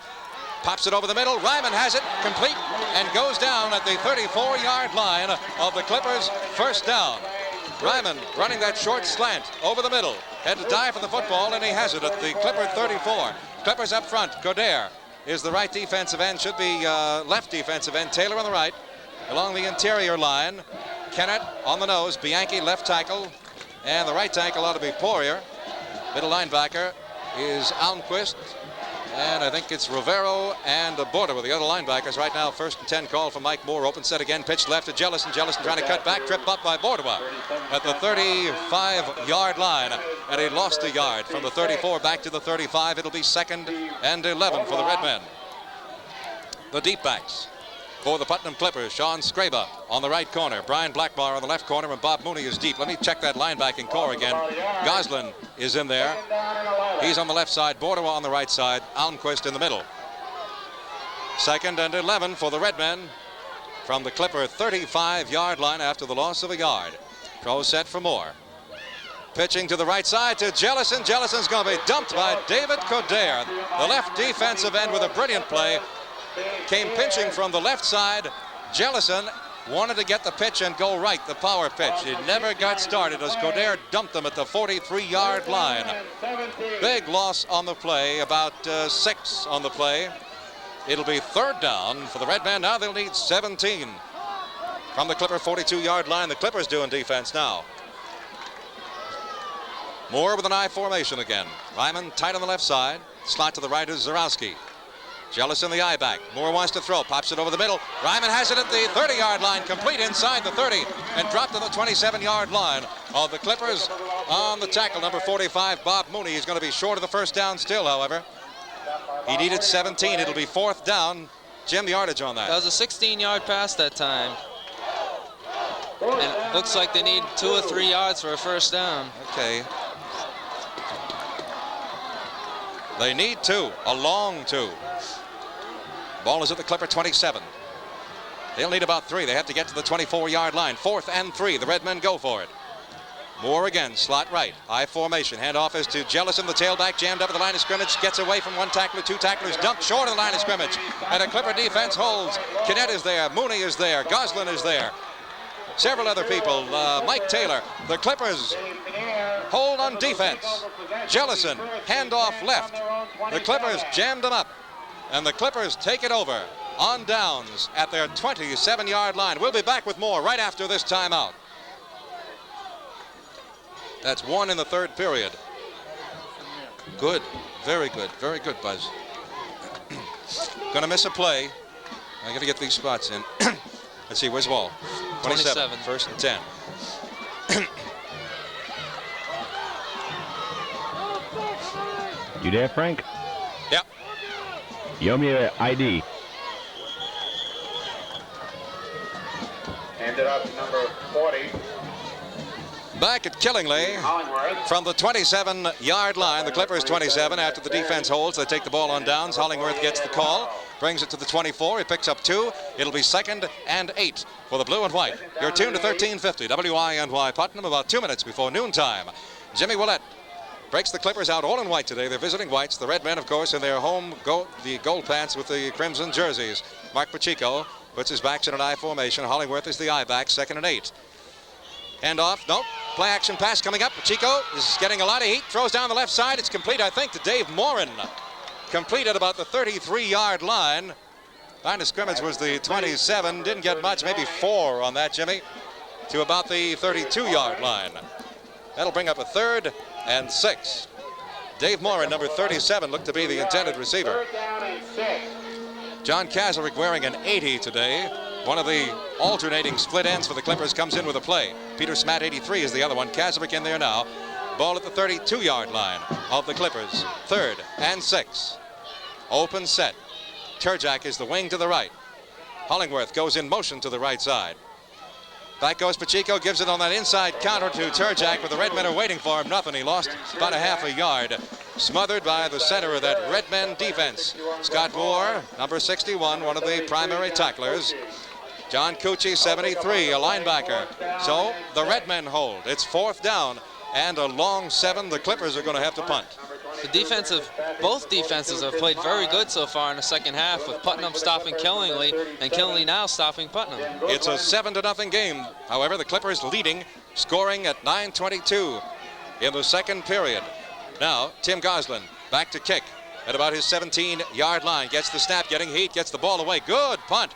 Pops it over the middle. Ryman has it complete and goes down at the 34-yard line of the Clippers' 1st down. Ryman running that short slant over the middle. Had to dive for the football, and he has it at the Clipper 34. Clippers up front. Goddard is the right defensive end. Should be left defensive end. Taylor on the right. Along the interior line. Kennett on the nose. Bianchi left tackle. And the right tackle ought to be Poirier. Middle linebacker is Almquist. And I think it's Rivero and Border with the other linebackers. Right now, 1st and 10 call for Mike Moore. Open set again, pitched left to Jellison. Jellison trying to cut back, tripped up by Bordeaux at the 35-yard line. And he lost a yard from the 34 back to the 35. It'll be 2nd and 11 for the Redmen. The deep backs for the Putnam Clippers. Sean Scraba on the right corner. Brian Blackbar on the left corner, and Bob Mooney is deep. Let me check that linebacking core again. Goslin is in there. He's on the left side. Bordeaux on the right side. Almquist in the middle. 2nd and 11 for the Redmen from the Clipper 35-yard line after the loss of a yard. Throw set for Moore. Pitching to the right side to Jellison. Jellison's going to be dumped by David Coderre. The left defensive end with a brilliant play. Came pinching from the left side. Jellison wanted to get the pitch and go right, the power pitch. It never got started as Coderre dumped him at the 43-yard line. Big loss on the play, about 6 on the play. It'll be 3rd down for the Redmen. Now they'll need 17 from the Clipper 42-yard line. The Clippers doing defense now. Moore with an I formation again. Ryman tight on the left side. Slot to the right is Zarowski. Jellison the eye back. Moore wants to throw. Pops it over the middle. Ryman has it at the 30-yard line. Complete inside the 30 and dropped to the 27-yard line of the Clippers on the tackle. Number 45, Bob Mooney. He's going to be short of the 1st down still, however. He needed 17. It'll be 4th down. Jim, the yardage on that. That was a 16-yard pass that time. And it looks like they need 2 or 3 yards for a 1st down. Okay. They need 2, a long 2. Ball is at the Clipper 27. They'll need about 3. They have to get to the 24-yard line. 4th and 3. The Redmen go for it. Moore again, slot right. I formation. Handoff is to Jellison, the tailback, jammed up at the line of scrimmage. Gets away from 1 tackler, 2 tacklers. Dumped short of the line of scrimmage. And a Clipper defense holds. Kinnett is there. Mooney is there. Goslin is there. Several other people. Mike Taylor. The Clippers hold on defense. Jellison, handoff left. The Clippers jammed them up. And the Clippers take it over on downs at their 27-yard line. We'll be back with more right after this timeout. That's 1 in the 3rd period. Good. Very good. Very good, Buzz. Gonna miss a play. I gotta get these spots in. Let's see, where's the ball? 27. 1st and 10. You there, Frank? Yep. Show me your ID. Handed off to number 40. Back at Killingly from the 27-yard line. The Clippers 27 after the defense holds. They take the ball on downs. Hollingworth gets the call. Brings it to the 24. He picks up 2. It'll be 2nd and 8 for the blue and white. You're tuned to 1350 WINY Putnam, about 2 minutes before noontime. Jimmy Willett breaks the Clippers out all in white today. They're visiting whites. The Redmen, of course, in their home the gold pants with the crimson jerseys. Mark Pacheco puts his backs in an I formation. Hollingworth is the I back, 2nd and 8. Handoff, nope. Play action pass coming up. Pacheco is getting a lot of heat. Throws down the left side. It's complete, I think, to Dave Morin. Complete at about the 33-yard line. Line of scrimmage was the 27. Didn't get much, maybe 4 on that, Jimmy, to about the 32-yard line. That'll bring up a 3rd and 6. Dave Morin, number 37, looked to be the intended receiver. John Kazarick wearing an 80 today. One of the alternating split ends for the Clippers comes in with a play. Peter Smatt, 83, is the other one. Kazarick in there now. Ball at the 32-yard line of the Clippers. 3rd and 6. Open set. Turjak is the wing to the right. Hollingworth goes in motion to the right side. Back goes Pacheco, gives it on that inside counter to Turjak, but the Redmen are waiting for him. Nothing. He lost about a half a yard. Smothered by the center of that Redmen defense. Scott Moore, number 61, one of the primary tacklers. John Cucci, 73, a linebacker. So the Redmen hold. It's 4th down and a long 7. The Clippers are going to have to punt. Both defenses have played very good so far in the second half, with Putnam stopping Killingly and Killingly now stopping Putnam. It's a 7-0 game. However, the Clippers leading, scoring at 9:22 in the second period. Now, Tim Goslin back to kick at about his 17-yard line. Gets the snap, getting heat, gets the ball away. Good punt.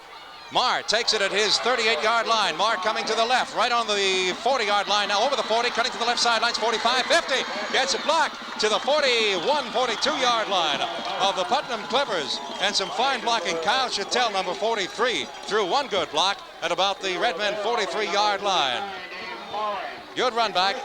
Marr takes it at his 38-yard line. Marr coming to the left, right on the 40-yard line now, over the 40, cutting to the left sidelines, 45, 50. Gets a block to the 41, 42-yard line of the Putnam Clippers. And some fine blocking. Kyle Chattel, number 43, threw one good block at about the Redmen 43-yard line. Good run back.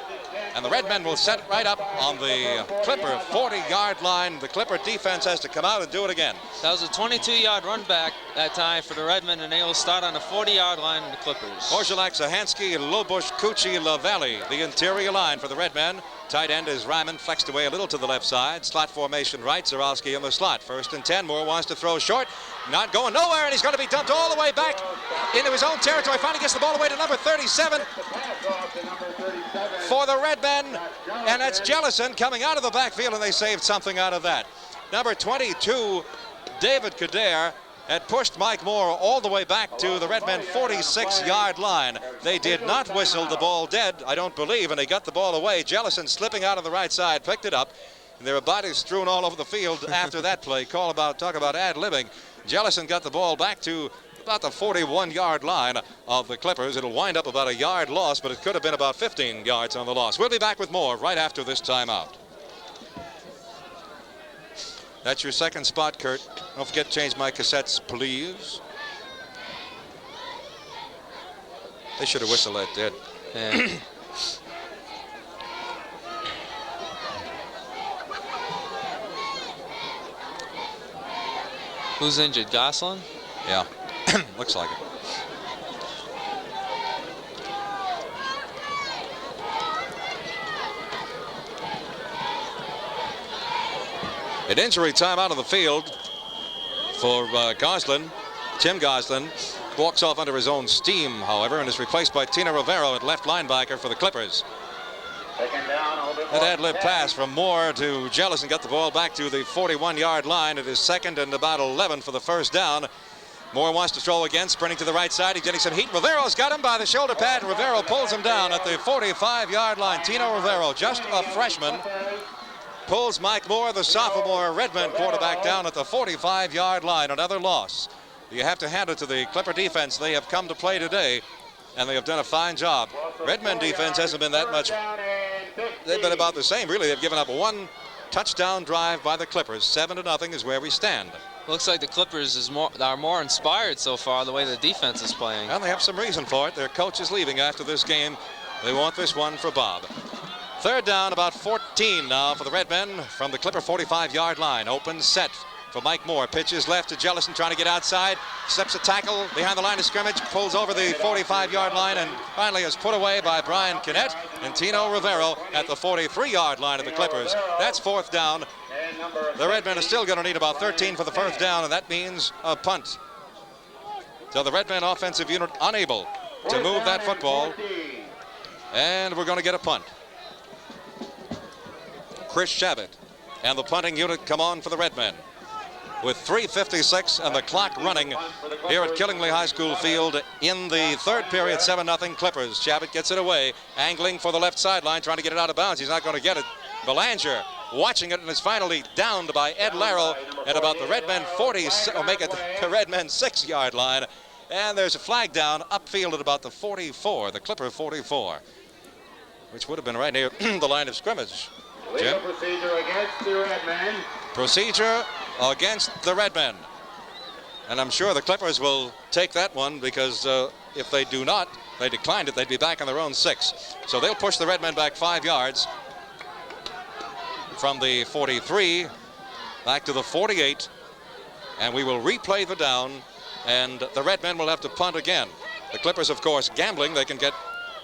And the Redmen will set it right up on the Clipper 40-yard line. The Clipper defense has to come out and do it again. That was a 22-yard run back that time for the Redmen, and they will start on the 40-yard line of the Clippers. Orzelak, Sahansky, Lobush, Cucci, LaValle, the interior line for the Redmen. Tight end is Ryman, flexed away a little to the left side. Slot formation right, Zarowski in the slot. 1st and 10, Moore wants to throw short. Not going nowhere, and he's going to be dumped all the way back into his own territory. Finally gets the ball away to number 37 for the Redmen, and that's Jellison coming out of the backfield, and they saved something out of that. Number 22, David Kader, had pushed Mike Moore all the way back to the Redmen 46-yard line. They did not whistle the ball dead, I don't believe, and they got the ball away. Jellison slipping out of the right side, picked it up, and there were bodies strewn all over the field after that play. Talk about ad-libbing. Jellison got the ball back to about the 41-yard line of the Clippers. It'll wind up about a yard loss, but it could have been about 15 yards on the loss. We'll be back with more right after this timeout. That's your second spot, Kurt. Don't forget to change my cassettes, please. They should have whistled that dead. Yeah. Who's injured? Goslin? Yeah, looks like it. An injury time out of the field for Goslin. Tim Goslin walks off under his own steam, however, and is replaced by Tino Rivero at left linebacker for the Clippers. That ad-lib pass from Moore to Jellison got the ball back to the 41-yard line. It is 2nd and about 11 for the 1st down. Moore wants to throw again, sprinting to the right side. He's getting some heat. Rivero's got him by the shoulder pad, and Rivero pulls him down at the 45-yard line. Tino Rivero, just a freshman, pulls Mike Moore, the sophomore Redmen quarterback, down at the 45-yard line. Another loss. You have to hand it to the Clipper defense. They have come to play today, and they have done a fine job. Redmen defense hasn't been that much. They've been about the same, really. They've given up one touchdown drive by the Clippers. 7-0 is where we stand. Looks like the Clippers are more inspired so far, the way the defense is playing. And they have some reason for it. Their coach is leaving after this game. They want this one for Bob. 3rd down, about 14 now for the Redmen from the Clipper 45-yard line. Open set for Mike Moore. Pitches left to Jellison, trying to get outside. Steps a tackle behind the line of scrimmage. Pulls over the 45-yard line and finally is put away by Brian Kinnett and Tino Rivero at the 43-yard line of the Clippers. That's 4th down. The Redmen are still going to need about 13 for the 1st down, and that means a punt. So the Redmen offensive unit unable to move that football. And we're going to get a punt. Chris Shabbat and the punting unit come on for the Redmen. with 3:56 and the clock running here at Killingly High School Field in the third period. 7-0 Clippers. Chabot gets it away, angling for the left sideline, trying to get it out of bounds. He's not going to get it. Belanger watching it, and is finally downed by Ed Larrow at about the Redmen 40, or make it the Redmen 6-yard line. And there's a flag down upfield at about the 44, the Clipper 44, which would have been right near the line of scrimmage. Jim? Procedure against the Redmen. Procedure against the Redmen. And I'm sure the Clippers will take that one, because if they do not, they declined it, they'd be back on their own 6. So they'll push the Redmen back 5 yards from the 43 back to the 48, and we will replay the down, and the Redmen will have to punt again. The Clippers, of course, gambling. They can get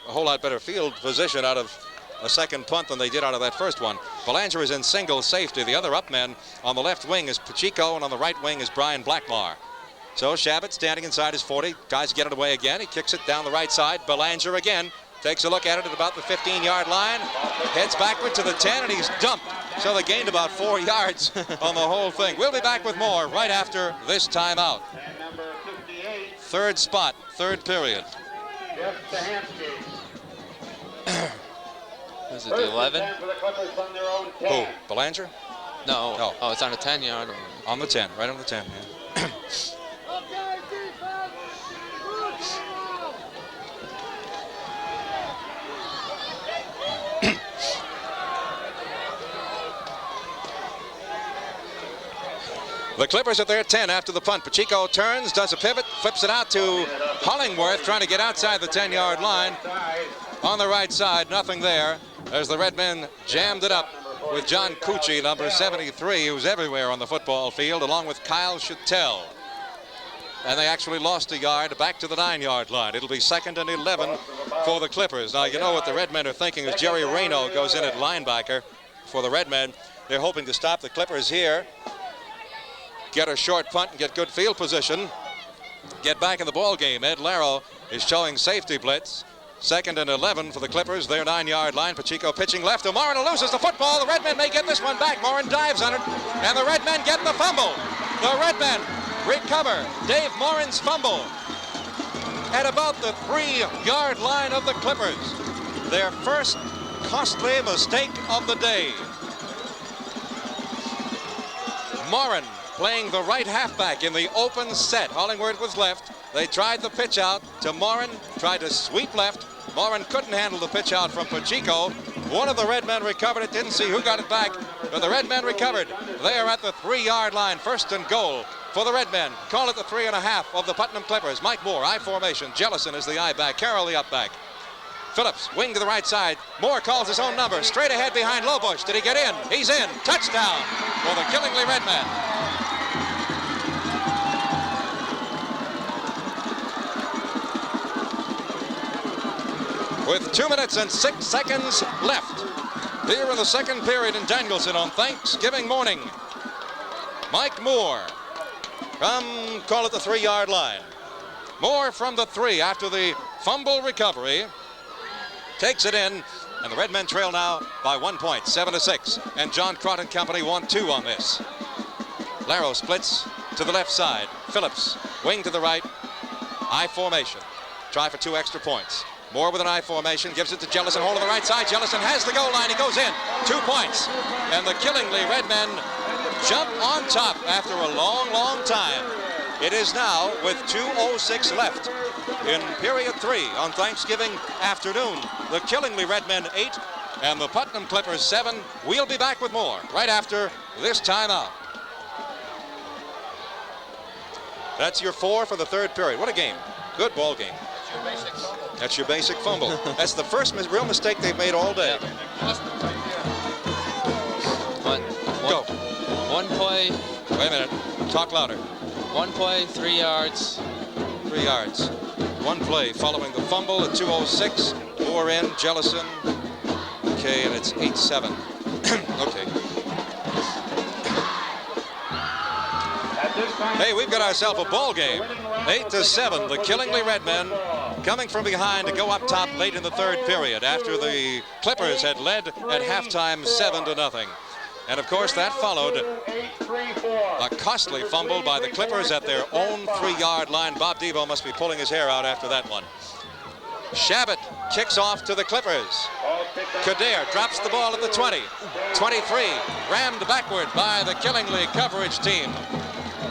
a whole lot better field position out of a second punt than they did out of that first one. Belanger is in single safety. The other up men on the left wing is Pacheco, and on the right wing is Brian Blackmar. So Chabot standing inside his 40, tries to get it away again. He kicks it down the right side. Belanger again takes a look at it at about the 15-yard line, heads backward to the 10, and he's dumped. So they gained about 4 yards on the whole thing. We'll be back with more right after this timeout. Third spot, third period. Is it the 11? Who, Belanger? No. No. Oh, it's on a 10-yard. On the 10, right on the 10, yeah. The Clippers at their 10 after the punt. Pacheco turns, does a pivot, flips it out to Hollingworth, trying to get outside the 10-yard line. On the right side, nothing there. As the Redmen jammed it up with John Cucci, number 73, who's everywhere on the football field, along with Kyle Chattel. And they actually lost a yard back to the 9-yard line. It'll be 2nd and 11 for the Clippers. Now, you know what the Redmen are thinking as Jerry Reno goes in at linebacker for the Redmen. They're hoping to stop the Clippers here, get a short punt and get good field position, get back in the ball game. Ed Larrow is showing safety blitz. 2nd and 11 for the Clippers, their 9-yard line. Pacheco pitching left to Morin, loses the football. The Redmen may get this one back. Morin dives on it, and the Redmen get the fumble. The Redmen recover Dave Morin's fumble at about the 3-yard line of the Clippers. Their first costly mistake of the day. Morin playing the right halfback in the open set. Hollingworth was left. They tried the pitch out to Morin, tried to sweep left. Morin couldn't handle the pitch out from Pacheco. One of the Redmen recovered it, didn't see who got it back, but the Redmen recovered. They are at the 3-yard line, 1st and goal for the Redmen. Call it the 3.5 of the Putnam Clippers. Mike Moore, I formation. Jellison is the I back, Carroll the up back. Phillips, wing to the right side. Moore calls his own number, straight ahead behind Lobush. Did he get in? He's in. Touchdown for the Killingly Redmen. With 2 minutes and 6 seconds left here in the second period in Danielson on Thanksgiving morning. Mike Moore from, call it the 3-yard line. Moore from the 3 after the fumble recovery. Takes it in, and the Redmen trail now by 1 point, 7-6. And John Crott and company want 2 on this. Larrow splits to the left side. Phillips, wing to the right. I formation. Try for 2 extra points. Moore with an I formation, gives it to Jellison, hold on the right side. Jellison has the goal line, he goes in. 2 points. And the Killingly Redmen jump on top after a long, long time. It is now with 2:06 left in period 3 on Thanksgiving afternoon. The Killingly Redmen 8 and the Putnam Clippers 7. We'll be back with more right after this timeout. That's your 4 for the third period. What a game. Good ball game. That's your basic fumble. That's the first real mistake they've made all day. Go. One play. Wait a minute. Talk louder. One play, 3 yards. 3 yards. One play following the fumble at 2:06. Moore in, Jellison. Okay, and it's 8-7. Okay. Hey, we've got ourselves a ball game. 8-7. The Killingly Redmen coming from behind to go up top late in the third period after the Clippers had led at halftime 7-0. And of course, that followed a costly fumble by the Clippers at their own 3-yard line. Bob Devo must be pulling his hair out after that one. Shabbat kicks off to the Clippers. Kadir drops the ball at the 20. 23, rammed backward by the Killingly coverage team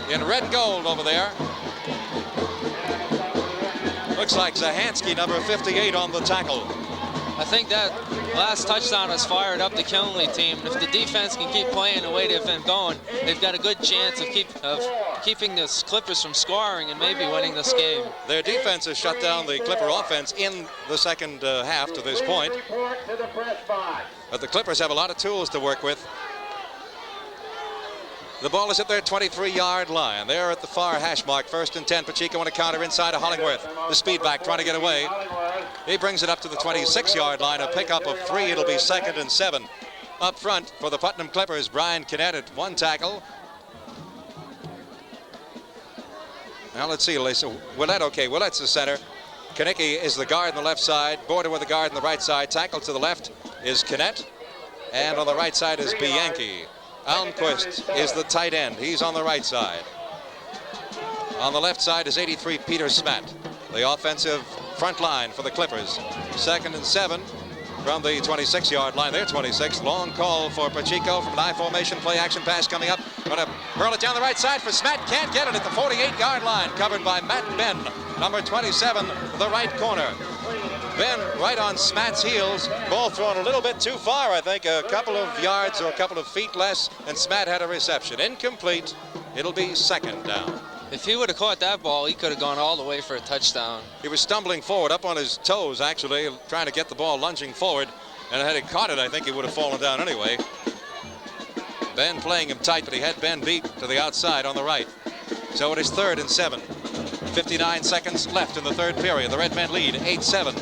in red and gold over there. Looks like Zahansky, number 58, on the tackle. I think that last touchdown has fired up the Killingly team. If the defense can keep playing the way they've been going, they've got a good chance of keeping the Clippers from scoring and maybe winning this game. Their defense has shut down the Clipper offense in the second half to this point. But the Clippers have a lot of tools to work with. The ball is at their 23-yard line. They're at the far hash mark, 1st and 10. Pacheco on a counter inside of Hollingworth. The speed back trying to get away. He brings it up to the 26-yard line, a pickup of 3. It'll be 2nd and 7. Up front for the Putnam Clippers, Brian Kinnett at 1 tackle. Now let's see, Lisa. Willett, okay, Willett's the center. Kanicki is the guard on the left side. Border with the guard on the right side. Tackle to the left is Kinnett. And on the right side is Bianchi. Almquist is the tight end. He's on the right side. On the left side is 83 Peter Smatt, the offensive front line for the Clippers. 2nd and 7 from the 26-yard line. They're 26. Long call for Pacheco from an I formation. Play action pass coming up. Going to hurl it down the right side for Smatt. Can't get it at the 48-yard line. Covered by Matt Ben, number 27, the right corner. Ben right on Smatt's heels. Ball thrown a little bit too far, I think. A couple of yards or a couple of feet less, and Smatt had a reception. Incomplete. It'll be 2nd down. If he would have caught that ball, he could have gone all the way for a touchdown. He was stumbling forward, up on his toes, actually, trying to get the ball, lunging forward. And had he caught it, I think he would have fallen down anyway. Ben playing him tight, but he had Ben beat to the outside on the right. So it is 3rd and 7. 59 seconds left in the 3rd period. The Redmen lead 8-7.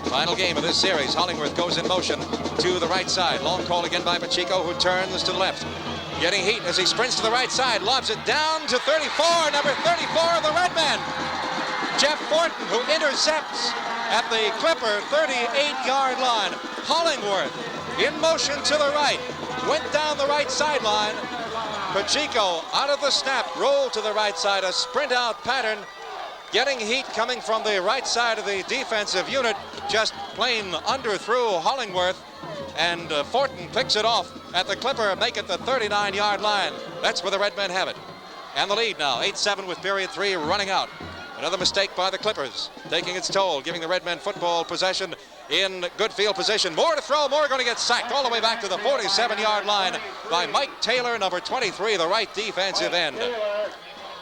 Final game of this series. Hollingworth goes in motion to the right side. Long call again by Pacheco, who turns to the left. Getting heat as he sprints to the right side. Lobs it down to 34, number 34 of the Redmen. Jeff Fortin, who intercepts at the Clipper 38-yard line. Hollingworth in motion to the right. Went down the right sideline. Pacheco out of the snap, rolled to the right side. A sprint out pattern. Getting heat coming from the right side of the defensive unit, just plain underthrew Hollingworth, and Fortin picks it off at the Clipper, make it the 39-yard line. That's where the Redmen have it. And the lead now, 8-7 with period 3 running out. Another mistake by the Clippers, taking its toll, giving the Redmen football possession in good field position. Moore to throw, Moore going to get sacked all the way back to the 47-yard line by Mike Taylor, number 23, the right defensive end.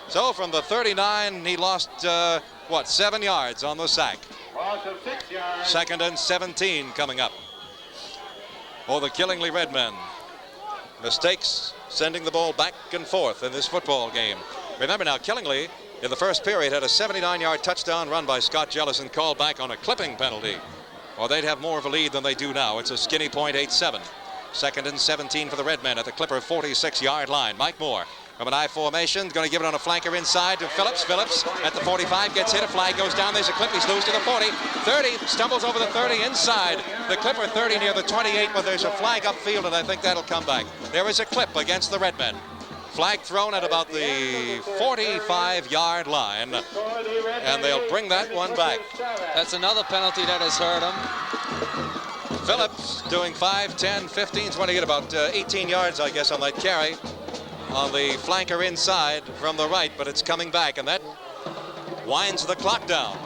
So from the 39, he lost, 7 yards on the sack. 2nd and 17 coming up for the Killingly Redmen. Mistakes sending the ball back and forth in this football game. Remember now, Killingly in the first period had a 79-yard touchdown run by Scott Jellison called back on a clipping penalty. Or they'd have more of a lead than they do now. It's a skinny point, 8-7. 2nd and 17 for the Redmen at the Clipper 46-yard line. Mike Moore from an I formation, going to give it on a flanker inside to Phillips. Phillips at the 45 gets hit, a flag goes down, there's a clip, he's loose to the 40, 30, stumbles over the 30 inside the Clipper 30 near the 28, but there's a flag upfield, and I think that'll come back. There is a clip against the Redmen. Flag thrown at about the 45-yard line, and they'll bring that one back. That's another penalty that has hurt him. Phillips doing 5, 10, 15, 20, get about 18 yards, I guess, on that carry. On the flanker inside from the right, but it's coming back, and that winds the clock down.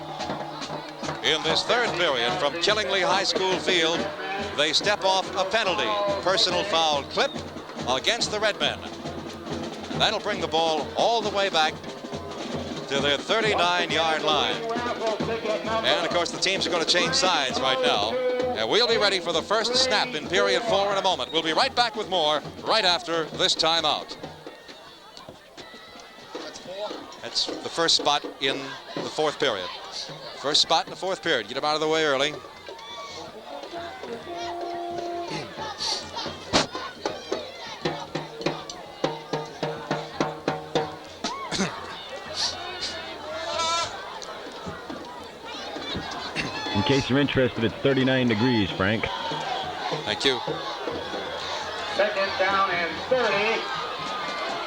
In this 3rd period from Killingly High School field, they step off a penalty. Personal foul clip against the Redmen. That'll bring the ball all the way back to their 39-yard line. And of course the teams are going to change sides right now. And we'll be ready for the first snap in period 4 in a moment. We'll be right back with more right after this timeout. That's the first spot in the 4th period. First spot in the 4th period. Get them out of the way early. In case you're interested, it's 39 degrees, Frank. Thank you. 2nd down and 30.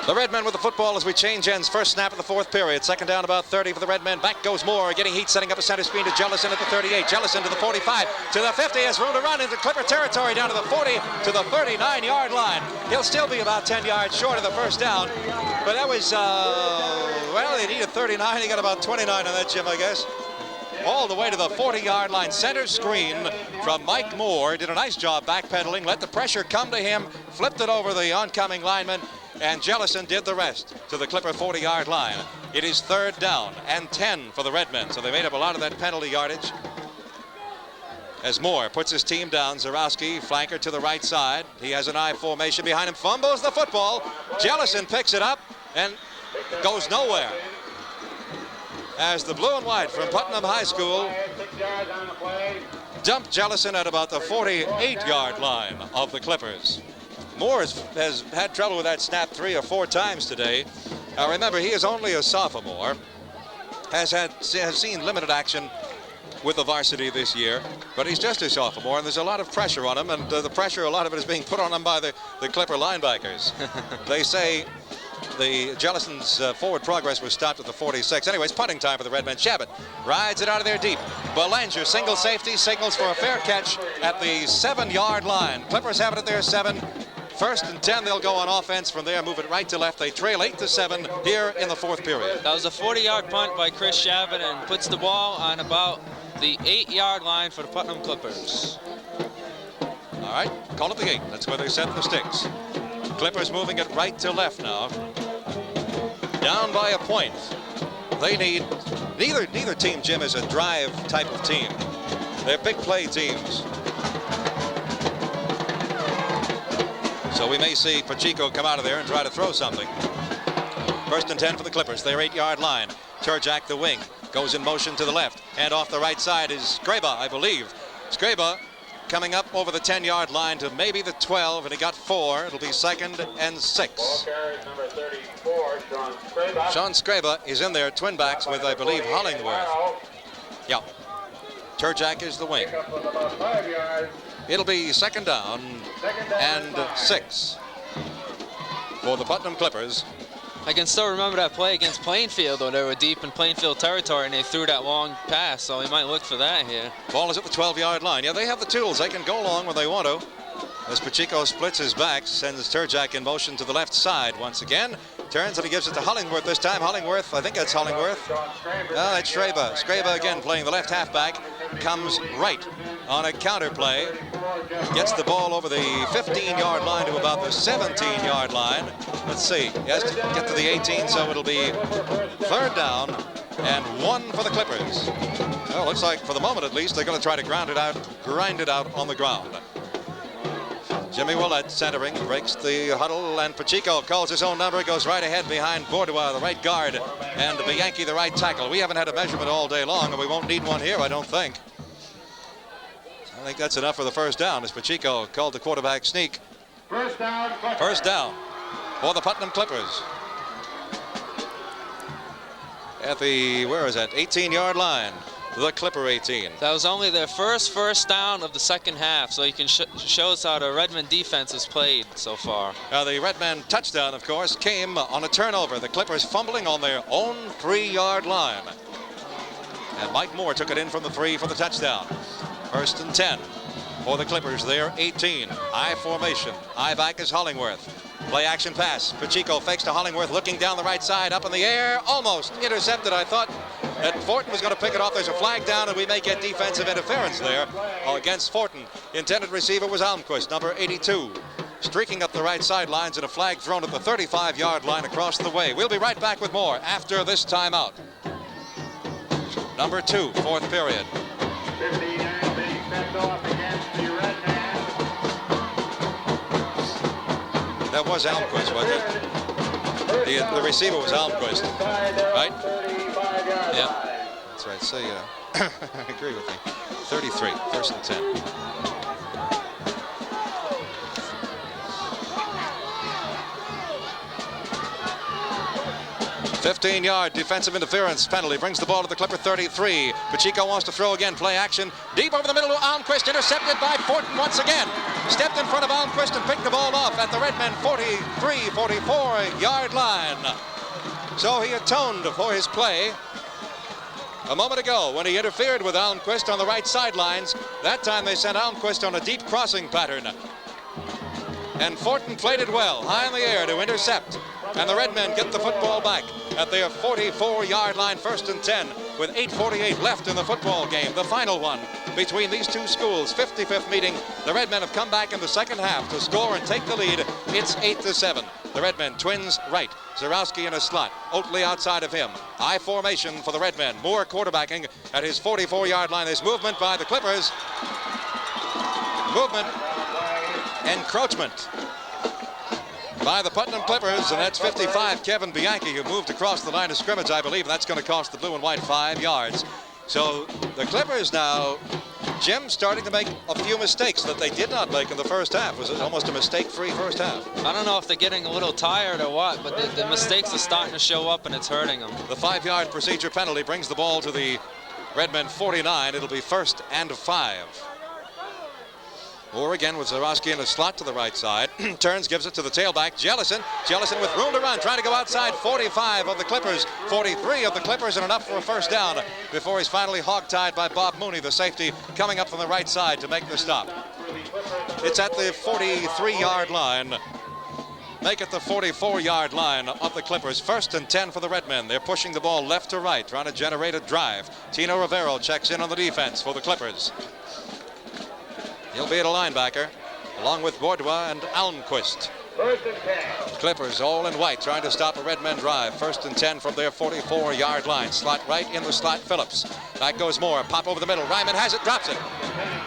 The Redmen with the football as we change ends. First snap of the fourth period. Second down about 30 for the Redmen. Back goes Moore, getting heat, setting up a center screen to Jellison at the 38. Jellison to the 45, to the 50. Has room to run into Clipper territory, down to the 40, to the 39-yard line. He'll still be about 10 yards short of the first down. But that was, well, they needed 39. He got about 29 on that, Jim, I guess. All the way to the 40-yard line. Center screen from Mike Moore. Did a nice job backpedaling. Let the pressure come to him. Flipped it over the oncoming lineman. And Jellison did the rest to the Clipper 40-yard line. It is third down and 10 for the Redmen. So they made up a lot of that penalty yardage. As Moore puts his team down, Zarowski, flanker to the right side. He has an I formation behind him. Fumbles the football. Jellison picks it up and goes nowhere. As the blue and white from Putnam High School dumped Jellison at about the 48-yard line of the Clippers. Moore has had trouble with that snap 3 or 4 times today. Now remember, he is only a sophomore, has seen limited action with the varsity this year, but he's just a sophomore, and there's a lot of pressure on him, and the pressure, a lot of it is being put on him by the Clipper linebackers. They say the Jellison's forward progress was stopped at the 46. Anyways, punting time for the Redmen. Shabbat rides it out of there deep. Belanger, single safety, signals for a fair catch at the 7-yard line. Clippers have it at their 7. First and 10, they'll go on offense from there, move it right to left. They trail 8-7 here in the fourth period. That was a 40-yard punt by Chris Shabbat and puts the ball on about the 8-yard line for the Putnam Clippers. All right, call it the 8. That's where they set the sticks. Clippers moving it right to left now. Down by a point. They need, neither team, Jim, is a drive type of team. They're big play teams. So we may see Pacheco come out of there and try to throw something. First and 10 for the Clippers. Their 8-yard line. Turjak, the wing, goes in motion to the left. And off the right side is Skreba, I believe. Skreba coming up over the 10-yard line to maybe the 12, and he got 4. It'll be second and 6. Number 34, Sean Skreba is in there, twin backs with, I believe, Hollingworth. Yeah. Turjak is the wing. It'll be second down and 6 for the Putnam Clippers. I can still remember that play against Plainfield, though. They were deep in Plainfield territory, and they threw that long pass, so we might look for that here. Ball is at the 12-yard line. Yeah, they have the tools. They can go long when they want to. As Pacheco splits his back, sends Turjak in motion to the left side once again. Turns and he gives it to Hollingworth this time. Hollingworth, I think that's Hollingworth. No, that's Skreba. Skreba again playing the left halfback. Comes right on a counter play. Gets the ball over the 15-yard line to about the 17-yard line. Let's see. He has to get to the 18, so it'll be third down and 1 for the Clippers. Well, looks like for the moment at least they're going to try to grind it out on the ground. Jimmy Willett centering, breaks the huddle, and Pacheco calls his own number, goes right ahead behind Bourdois, the right guard, and Bianchi, the right tackle. We haven't had a measurement all day long, and we won't need one here, I don't think. I think that's enough for the first down, as Pacheco called the quarterback sneak. First down For the Putnam Clippers. At the, 18-yard line. The Clipper 18. That was only their first down of the second half, so you can show us how the Redmen defense has played so far. The Redmen touchdown, of course, came on a turnover. The Clippers fumbling on their own 3-yard line. And Mike Moore took it in from the 3 for the touchdown. First and 10 for the Clippers. They're 18. I formation. I back is Hollingworth. Play action pass. Pacheco fakes to Hollingworth, looking down the right side, up in the air, almost intercepted. I thought that Fortin was going to pick it off. There's a flag down, and we may get defensive interference there against Fortin. Intended receiver was Almquist, number 82. Streaking up the right sidelines, and a flag thrown at the 35-yard line across the way. We'll be right back with more after this timeout. Number 2, fourth period. 59 being sent off against the Redmen. That was Almquist, wasn't it? The receiver was Almquist, right? Yeah. That's right. So, I agree with me. 33, first and 10. 15-yard defensive interference penalty brings the ball to the Clipper 33. Pacheco wants to throw again. Play action. Deep over the middle to Almquist. Intercepted by Fortin once again. Stepped in front of Almquist and picked the ball off at the Redmen 43, 44-yard line. So he atoned for his play a moment ago when he interfered with Almquist on the right sidelines. That time they sent Almquist on a deep crossing pattern. And Fortin played it well, high in the air to intercept. And the Redmen get the football back at their 44-yard line, 1st and 10, with 8:48 left in the football game. The final one between these two schools, 55th meeting. The Redmen have come back in the second half to score and take the lead. It's 8-7. The Redmen, twins right. Zarowski in a slot. Oatley outside of him. I formation for the Redmen. Moore quarterbacking at his 44-yard line. There's movement by the Clippers. Movement. Encroachment by the Putnam Clippers, and that's 55, Kevin Bianchi, who moved across the line of scrimmage, I believe, and that's going to cost the blue and white 5 yards. So the Clippers now, Jim, starting to make a few mistakes that they did not make in the first half. It was almost a mistake-free first half. I don't know if they're getting a little tired or what, but the mistakes are starting to show up and it's hurting them. The 5-yard procedure penalty brings the ball to the Redmen 49. It'll be 1st and 5. Moore again with Zarowski in a slot to the right side. Turns, gives it to the tailback, Jellison. Jellison with room to run, trying to go outside. 45 of the Clippers, 43 of the Clippers, and enough for a first down before he's finally hog-tied by Bob Mooney, the safety, coming up from the right side to make the stop. It's at the 43-yard line. Make it the 44-yard line of the Clippers. 1st and 10 for the Redmen. They're pushing the ball left to right, trying to generate a drive. Tino Rivero checks in on the defense for the Clippers. He'll be at a linebacker, along with Bourdois and Almquist. Clippers all in white, trying to stop a Redmen drive. 1st and 10 from their 44-yard line. Slot right in the slot, Phillips. Back goes Moore, pop over the middle. Ryman has it, drops it.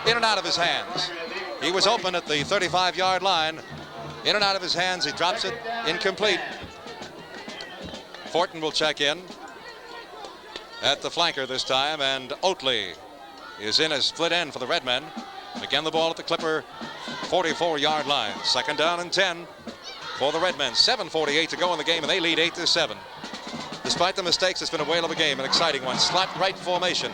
In and out of his hands. He was open at the 35-yard line. In and out of his hands, he drops it, incomplete. Fortin will check in at the flanker this time, and Oatley is in as split end for the Redmen. Again, the ball at the Clipper 44-yard line. 2nd down and 10 for the Redmen. 7:48 to go in the game, and they lead 8-7. Despite the mistakes, it's been a whale of a game, an exciting one. Slot right formation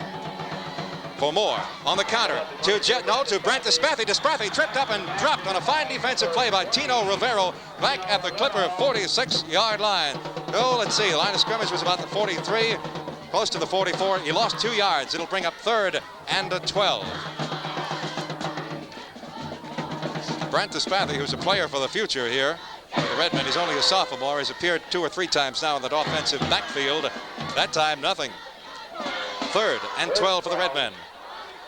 for Moore on the counter to Brent Despathy. Despathy tripped up and dropped on a fine defensive play by Tino Rivero back at the Clipper 46-yard line. Oh, let's see. The line of scrimmage was about the 43, close to the 44. He lost 2 yards. It'll bring up 3rd and 12. Brent Despathy, who's a player for the future here for the Redmen. He's only a sophomore. He's appeared 2 or 3 times now in that offensive backfield. That time, nothing. 3rd and 12 for the Redmen.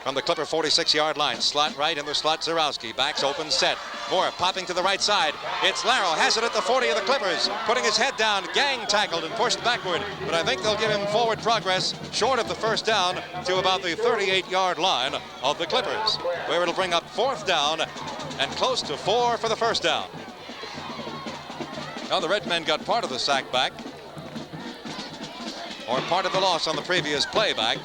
From the Clipper 46-yard line. Slot right in the slot, Zarowski. Backs open, set. Moore popping to the right side. It's Larrow, has it at the 40 of the Clippers. Putting his head down, gang tackled and pushed backward. But I think they'll give him forward progress short of the first down to about the 38-yard line of the Clippers, where it'll bring up 4th down and close to 4 for the first down. Now the Redmen got part of the sack back, or part of the loss on the previous playback.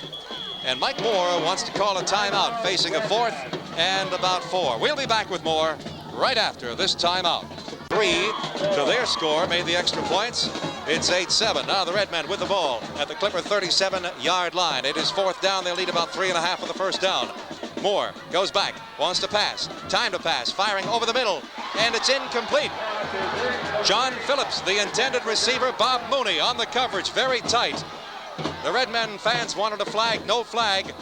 And Mike Moore wants to call a timeout, facing a 4th and about 4. We'll be back with more right after this timeout. 3 to their score, made the extra points. It's 8-7. Now the Redmen with the ball at the Clipper 37-yard line. It is 4th down. They'll lead about 3.5 for the first down. Moore goes back, wants to pass. Time to pass, firing over the middle, and it's incomplete. John Phillips, the intended receiver. Bob Mooney on the coverage, very tight. The Redmen fans wanted a flag, no flag.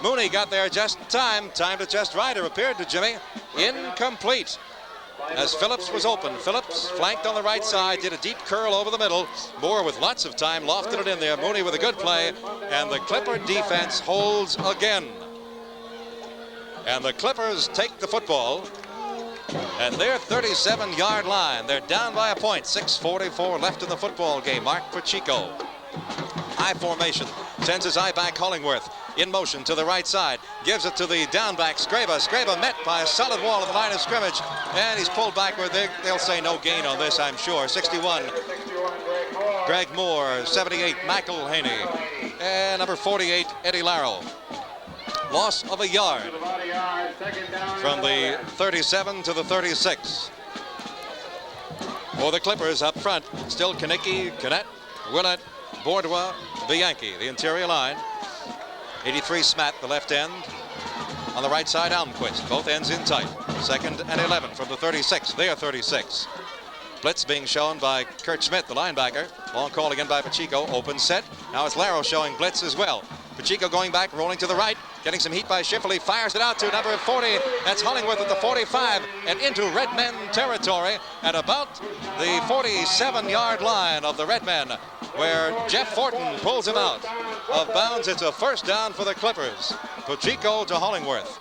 Mooney got there just in time. Time to just right, it appeared to Jimmy. Incomplete, as Phillips was open. Phillips flanked on the right side, did a deep curl over the middle. Moore with lots of time, lofted it in there. Mooney with a good play, and the Clipper defense holds again. And the Clippers take the football at their 37-yard line. They're down by a point. 6:44 left in the football game. Mark Pacheco. High formation, sends his eye back. Hollingworth in motion to the right side, gives it to the down back Scraba. Scraba met by a solid wall at the line of scrimmage, and he's pulled backward. They'll say no gain on this, I'm sure. 61, Greg Moore. 78, McElhaney. And number 48, Eddie Larrow. Loss of a yard from the 37 to the 36. For the Clippers up front, still Kanicki, Canet, Willett, Bordeaux, Bianchi, the interior line. 83 Smat, the left end. On the right side, Almquist, both ends in tight. 2nd and 11 from the 36, their 36. Blitz being shown by Kurt Schmidt, the linebacker. Long call again by Pacheco, open set. Now it's Laro showing blitz as well. Pacheco going back, rolling to the right, getting some heat by Schifferle, fires it out to number 40. That's Hollingworth at the 45 and into Redmen territory at about the 47-yard line of the Redmen, where Jeff Fortin pulls him out of bounds. It's a first down for the Clippers. Pacheco to Hollingworth.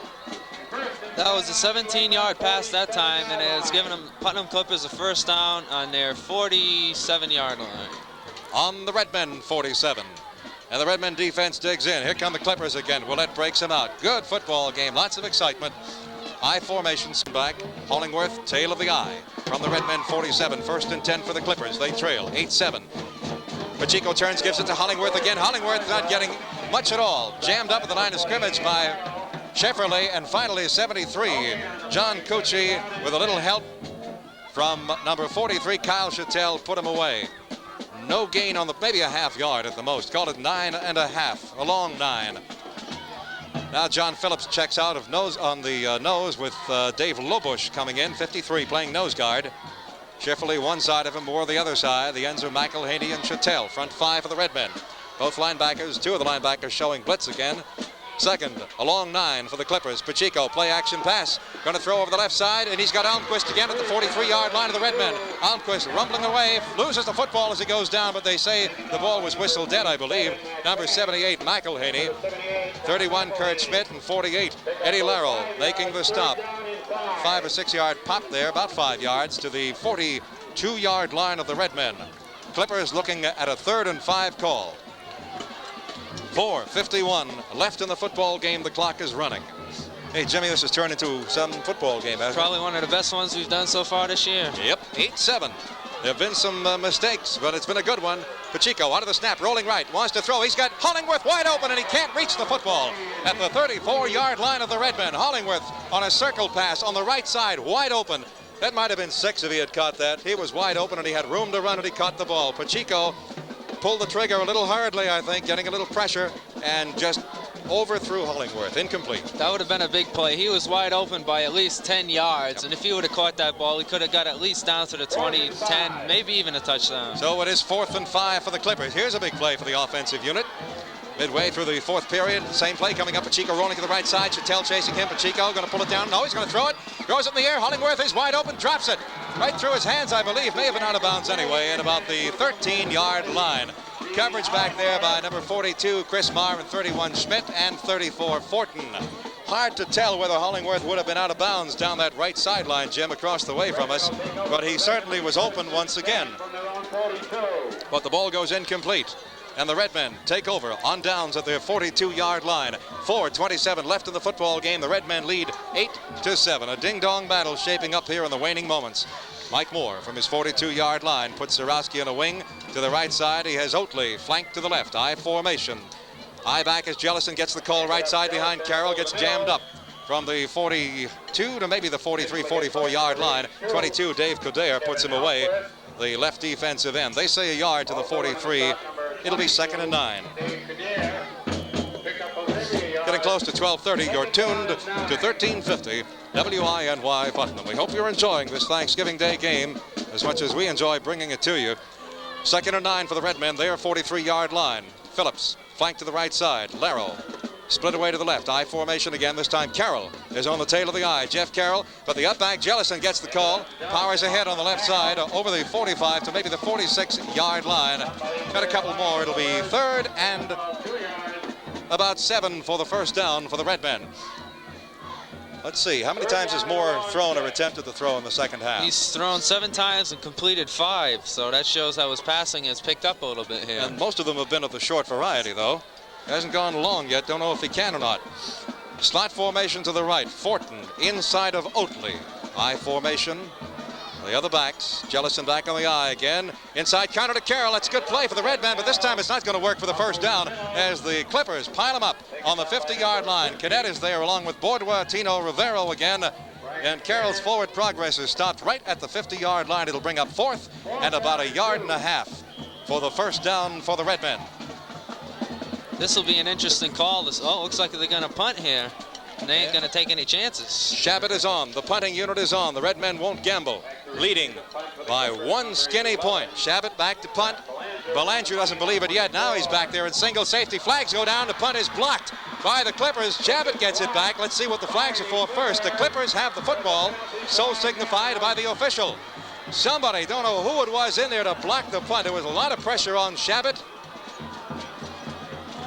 That was a 17-yard pass that time, and it's given them Putnam Clippers a first down on their 47-yard line. On the Redmen 47. And the Redmen defense digs in. Here come the Clippers again. Willett breaks him out. Good football game. Lots of excitement. I formation back. Hollingworth, tail of the eye. From the Redmen 47. 1st and 10 for the Clippers. They trail 8-7. Pacheco turns, gives it to Hollingworth again. Hollingworth not getting much at all. Jammed up at the line of scrimmage by Schifferle, and finally 73, John Cucci, with a little help from number 43, Kyle Chattel, put him away. No gain on the, maybe a half yard at the most. Called it 9.5, a long 9. Now John Phillips checks out of nose on the nose with Dave Lobush coming in, 53, playing nose guard. Schifferle one side of him, Moore the other side. The ends are McElhaney and Chattel, front 5 for the Redmen. Both linebackers, 2 of the linebackers showing blitz again. 2nd, a long 9 for the Clippers. Pacheco, play action pass. Going to throw over the left side, and he's got Almquist again at the 43-yard line of the Redmen. Almquist rumbling away, loses the football as he goes down, but they say the ball was whistled dead, I believe. Number 78, McElhaney. 31, Kurt Schmidt, and 48, Eddie Laro, making the stop. 5 or 6 yard pop there, about 5 yards, to the 42-yard line of the Redmen. Clippers looking at a 3rd and 5 call. 4:51 left in the football game. The clock is running. Hey, Jimmy, this has turned into some football game, hasn't it? Probably one of the best ones we've done so far this year. Yep, 8-7. There have been some mistakes, but it's been a good one. Pacheco out of the snap, rolling right, wants to throw. He's got Hollingworth wide open, and he can't reach the football at the 34-yard line of the Redmen. Hollingworth on a circle pass on the right side, wide open. That might have been 6 if he had caught that. He was wide open, and he had room to run, and he caught the ball. Pacheco pulled the trigger a little hurriedly, I think, getting a little pressure, and just overthrew Hollingworth. Incomplete. That would have been a big play. He was wide open by at least 10 yards, and if he would have caught that ball, he could have got at least down to the 20, 10, maybe even a touchdown. So it is 4th and 5 for the Clippers. Here's a big play for the offensive unit. Midway through the 4th period, same play coming up. Pacheco rolling to the right side. Chattel chasing him. Pacheco going to pull it down. No, he's going to throw it. Goes up in the air. Hollingworth is wide open. Drops it right through his hands, I believe. May have been out of bounds anyway at about the 13-yard line. Coverage back there by number 42, Chris Marr, and 31, Schmidt, and 34, Fortin. Hard to tell whether Hollingworth would have been out of bounds down that right sideline, Jim, across the way from us, but he certainly was open once again. But the ball goes incomplete, and the Redmen take over on downs at their 42-yard line. 4:27 left in the football game. The Redmen lead 8-7. A ding-dong battle shaping up here in the waning moments. Mike Moore from his 42-yard line puts Zarowski in a wing to the right side. He has Oatley flanked to the left. I formation. I back as Jellison gets the call right side behind Carroll. Gets jammed up from the 42 to maybe the 43, 44-yard line. 22, Dave Coderre puts him away. The left defensive end. They say a yard to the 43. It'll be 2nd and 9. Getting close to 12:30. You're tuned to 1350 WINY Putnam. We hope you're enjoying this Thanksgiving Day game as much as we enjoy bringing it to you. 2nd and 9 for the Redmen. They are 43-yard line. Phillips flanked to the right side. Laro split away to the left. I formation again. This time Carroll is on the tail of the eye. Jeff Carroll, but the up back Jellison gets the call. Powers ahead on the left side over the 45 to maybe the 46-yard line. Got a couple more. It'll be 3rd and about 7 for the first down for the Redmen. Let's see, how many times has Moore thrown or attempted to throw in the second half? He's thrown 7 times and completed 5, so that shows how his passing has picked up a little bit here. And most of them have been of the short variety, though. Hasn't gone long yet, don't know if he can or not. Slot formation to the right, Fortin inside of Oatley. I formation, the other backs. Jellison back on the eye again. Inside counter to Carroll. That's a good play for the Redmen, but this time it's not going to work for the first down as the Clippers pile him up on the 50-yard line. Cadet is there along with Bordeaux, Tino Rivero again. And Carroll's forward progress is stopped right at the 50-yard line. It'll bring up 4th and about a yard and a half. for the first down for the Redmen. This will be an interesting call. Looks like they're going to punt here. And they ain't going to take any chances. Shabbat is on. The punting unit is on. The Redmen won't gamble. Leading by 1 skinny point. Shabbat back to punt. Belanger doesn't believe it yet. Now he's back there in single safety. Flags go down. The punt is blocked by the Clippers. Shabbat gets it back. Let's see what the flags are for first. The Clippers have the football, so signified by the official. Somebody, don't know who it was in there to block the punt. There was a lot of pressure on Shabbat.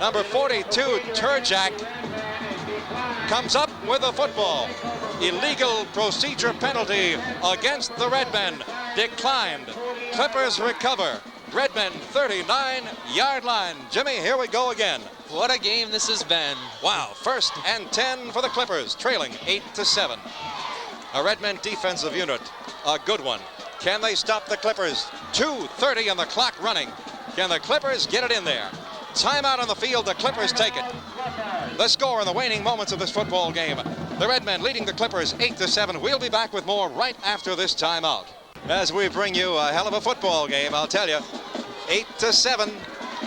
Number 42, Turjak, comes up with the football. Illegal procedure penalty against the Redmen. Declined. Clippers recover. Redmen 39-yard line. Jimmy, here we go again. What a game this has been. Wow, 1st and 10 for the Clippers, trailing 8-7. A Redmen defensive unit, a good one. Can they stop the Clippers? 2:30 on the clock running. Can the Clippers get it in there? Timeout on the field, the Clippers take it. The score in the waning moments of this football game. The Redmen leading the Clippers 8-7. We'll be back with more right after this timeout. As we bring you a hell of a football game, I'll tell you. 8-7,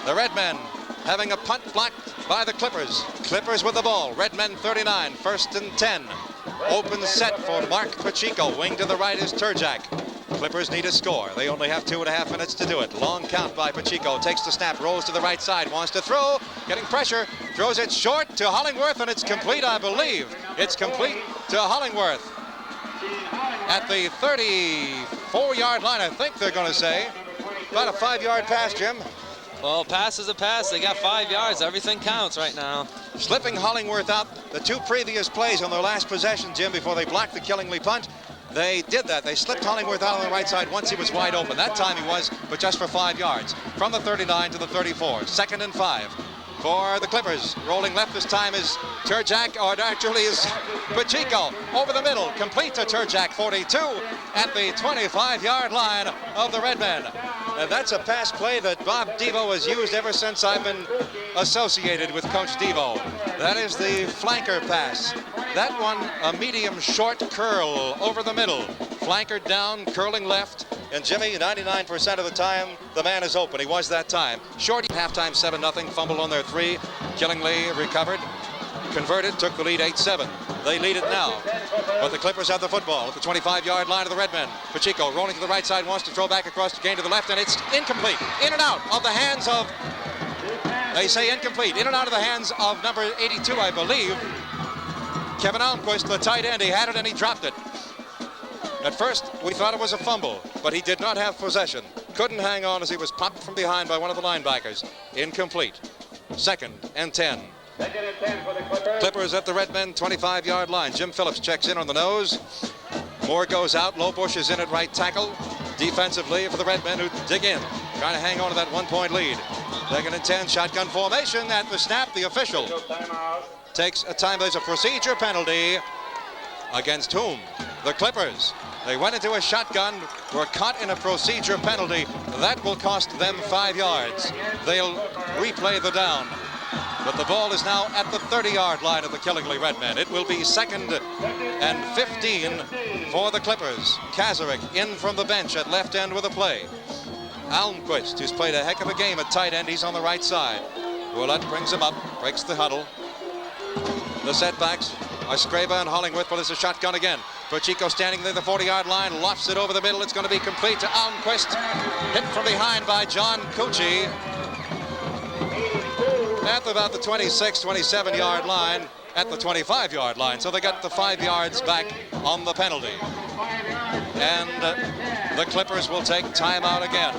the Redmen having a punt blocked by the Clippers. Clippers with the ball, Redmen 39, 1st and 10. Open set for Mark Pacheco, wing to the right is Turjak. Clippers need a score. They only have 2.5 minutes to do it. Long count by Pacheco. Takes the snap, rolls to the right side, wants to throw, getting pressure, throws it short to Hollingworth, and it's complete, I believe. It's complete to Hollingworth. At the 34-yard line, I think they're going to say. About a 5-yard pass, Jim. Well, pass is a pass. They got 5 yards. Everything counts right now. Slipping Hollingworth out the 2 previous plays on their last possession, Jim, before they blocked the Killingly punt. They did that. They slipped Hollingworth out on the right side once he was wide open. That time he was, but just for 5 yards. From the 39 to the 34. 2nd and 5 for the Clippers. Rolling left this time is Turjak, or actually is Pacheco. Over the middle, complete to Turjak, 42 at the 25-yard line of the Redmen. And that's a pass play that Bob Devo has used ever since I've been associated with Coach Devo. That is the flanker pass. That one, a medium short curl over the middle. Flanker down, curling left. And Jimmy, 99% of the time, the man is open. He was that time. Short, halftime 7-0, fumble on their 3. Killingly recovered, converted, took the lead 8-7. They lead it now. But the Clippers have the football at the 25-yard line of the Redmen. Pacheco rolling to the right side, wants to throw back across the gain to the left, and it's incomplete. In and out of the hands of, they say incomplete, in and out of the hands of number 82, I believe. Kevin Almquist, the tight end, he had it and he dropped it. At first, we thought it was a fumble, but he did not have possession. Couldn't hang on as he was popped from behind by one of the linebackers. Incomplete. 2nd and 10. Clippers at the Redmen 25-yard line. Jim Phillips checks in on the nose. Moore goes out. Lobush is in at right tackle. Defensively for the Redmen, who dig in, trying to hang on to that 1-point lead. 2nd and 10, shotgun formation. At the snap, the official takes a time. There's a procedure penalty. Against whom? The Clippers. They went into a shotgun, were caught in a procedure penalty. That will cost them 5 yards. They'll replay the down. But the ball is now at the 30-yard line of the Killingly Redmen. It will be 2nd and 15 for the Clippers. Kazarik in from the bench at left end with a play. Almquist, who's played a heck of a game at tight end, he's on the right side. Willett brings him up, breaks the huddle. The setbacks are Scraba and Hollingworth, but there's a shotgun again. Pacheco standing there, the 40-yard line, lofts it over the middle. It's going to be complete to Almquist. Hit from behind by John Cucci. At about the 26, 27-yard line, at the 25-yard line. So they got the 5 yards back on the penalty. And the Clippers will take timeout again.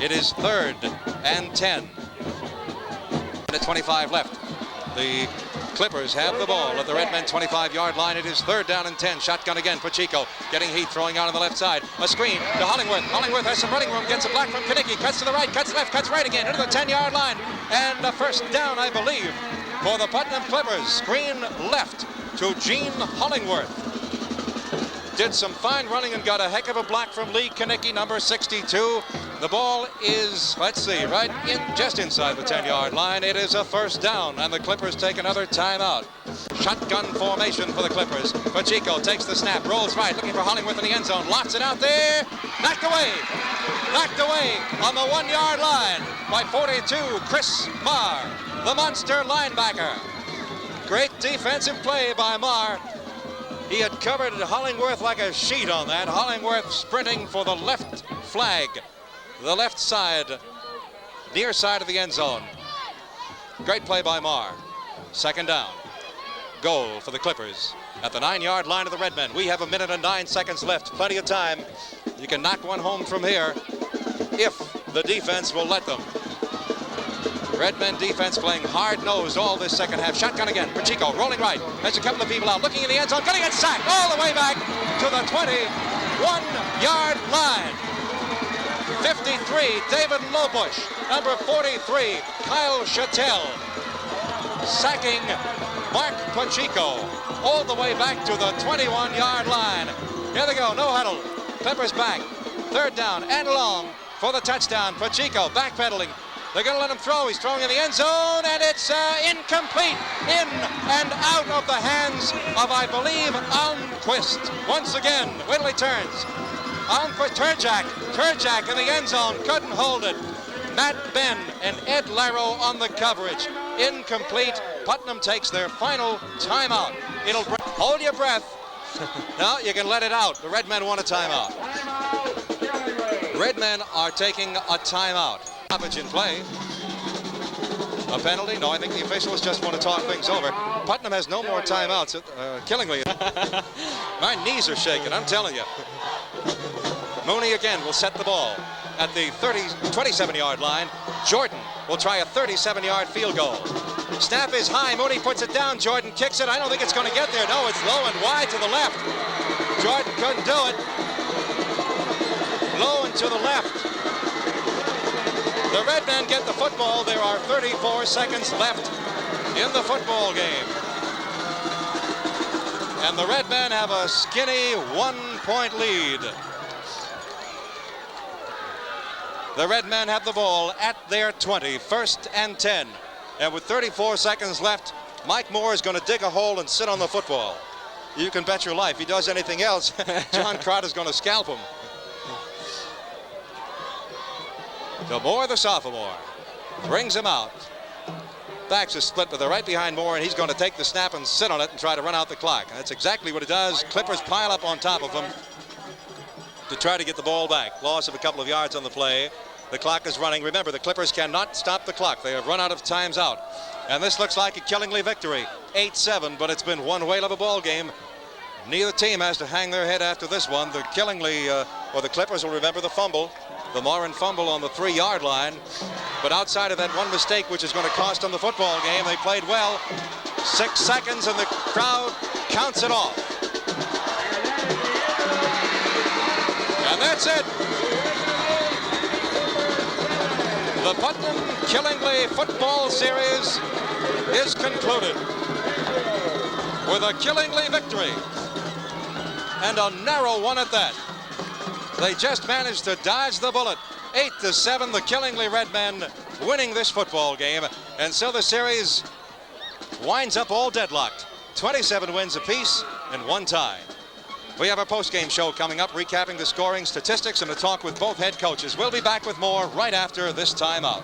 It is 3rd and 10. And 25 left. The Clippers have the ball at the Redmen 25-yard line. It is 3rd down and 10. Shotgun again. Pacheco getting heat, throwing out on the left side. A screen to Hollingworth. Hollingworth has some running room. Gets a block from Kanicki. Cuts to the right. Cuts left. Cuts right again. Into the 10-yard line. And a 1st down, I believe, for the Putnam Clippers. Screen left to Gene Hollingworth. Did some fine running and got a heck of a block from Lee Kanicki, number 62. The ball is, let's see, right in just inside the 10-yard line. It is a 1st down, and the Clippers take another timeout. Shotgun formation for the Clippers. Pacheco takes the snap, rolls right, looking for Hollingworth in the end zone. Lots it out there. Knocked away. Knocked away on the 1-yard line by 42, Chris Marr, the monster linebacker. Great defensive play by Marr. He had covered Hollingworth like a sheet on that. Hollingworth sprinting for the left flag, the left side, near side of the end zone. Great play by Marr. Second down. Goal for the Clippers at the 9-yard line of the Redmen. We have 1 minute and 9 seconds left. Plenty of time. You can knock one home from here if the defense will let them. Redmen defense playing hard-nosed all this second half. Shotgun again. Pacheco rolling right. There's a couple of people out looking in the end zone. Gonna get sacked all the way back to the 21-yard line. 53, David Lobush. Number 43, Kyle Chattel. Sacking Mark Pacheco all the way back to the 21-yard line. Here they go, no huddle. Clippers back. Third down and long for the touchdown. Pacheco backpedaling. They're going to let him throw. He's throwing in the end zone, and it's incomplete. In and out of the hands of, I believe, Almquist. Once again, Whitley turns. On for Turjak. Turjak in the end zone. Couldn't hold it. Matt Ben and Ed Larrow on the coverage. Incomplete. Putnam takes their final timeout. Hold your breath. No, you can let it out. The Redmen want a timeout. Redmen are taking a timeout. Stoppage in play. A penalty? No, I think the officials just want to talk things over. Putnam has no more timeouts. Killingly. My knees are shaking, I'm telling you. Mooney again will set the ball at the 27-yard line. Jordan will try a 37-yard field goal. Snap is high. Mooney puts it down. Jordan kicks it. I don't think it's going to get there. No, it's low and wide to the left. Jordan couldn't do it. Low and to the left. The Redmen get the football. There are 34 seconds left in the football game. And the Redmen have a skinny 1-point lead. The Redmen have the ball at their 20, 1st and 10. And with 34 seconds left, Mike Moore is going to dig a hole and sit on the football. You can bet your life. If he does anything else, John Crott is going to scalp him. So Moore, the sophomore, brings him out. Backs is split, but they're right behind Moore, and he's going to take the snap and sit on it and try to run out the clock. And that's exactly what he does. Clippers pile up on top of him to try to get the ball back. Loss of a couple of yards on the play. The clock is running. Remember, the Clippers cannot stop the clock. They have run out of times out. And this looks like a Killingly victory. 8-7, but it's been one whale of a ball game. Neither team has to hang their head after this one. The Killingly, or the Clippers will remember the fumble. The Morin fumble on the 3-yard line. But outside of that one mistake, which is going to cost them the football game, they played well. 6 seconds, and the crowd counts it off. And that's it. The Putnam Killingly football series is concluded with a Killingly victory, and a narrow one at that. They just managed to dodge the bullet. 8-7, the Killingly Redmen winning this football game, and so the series winds up all deadlocked. 27 wins apiece and 1 tie. We have a post-game show coming up, recapping the scoring statistics and a talk with both head coaches. We'll be back with more right after this timeout.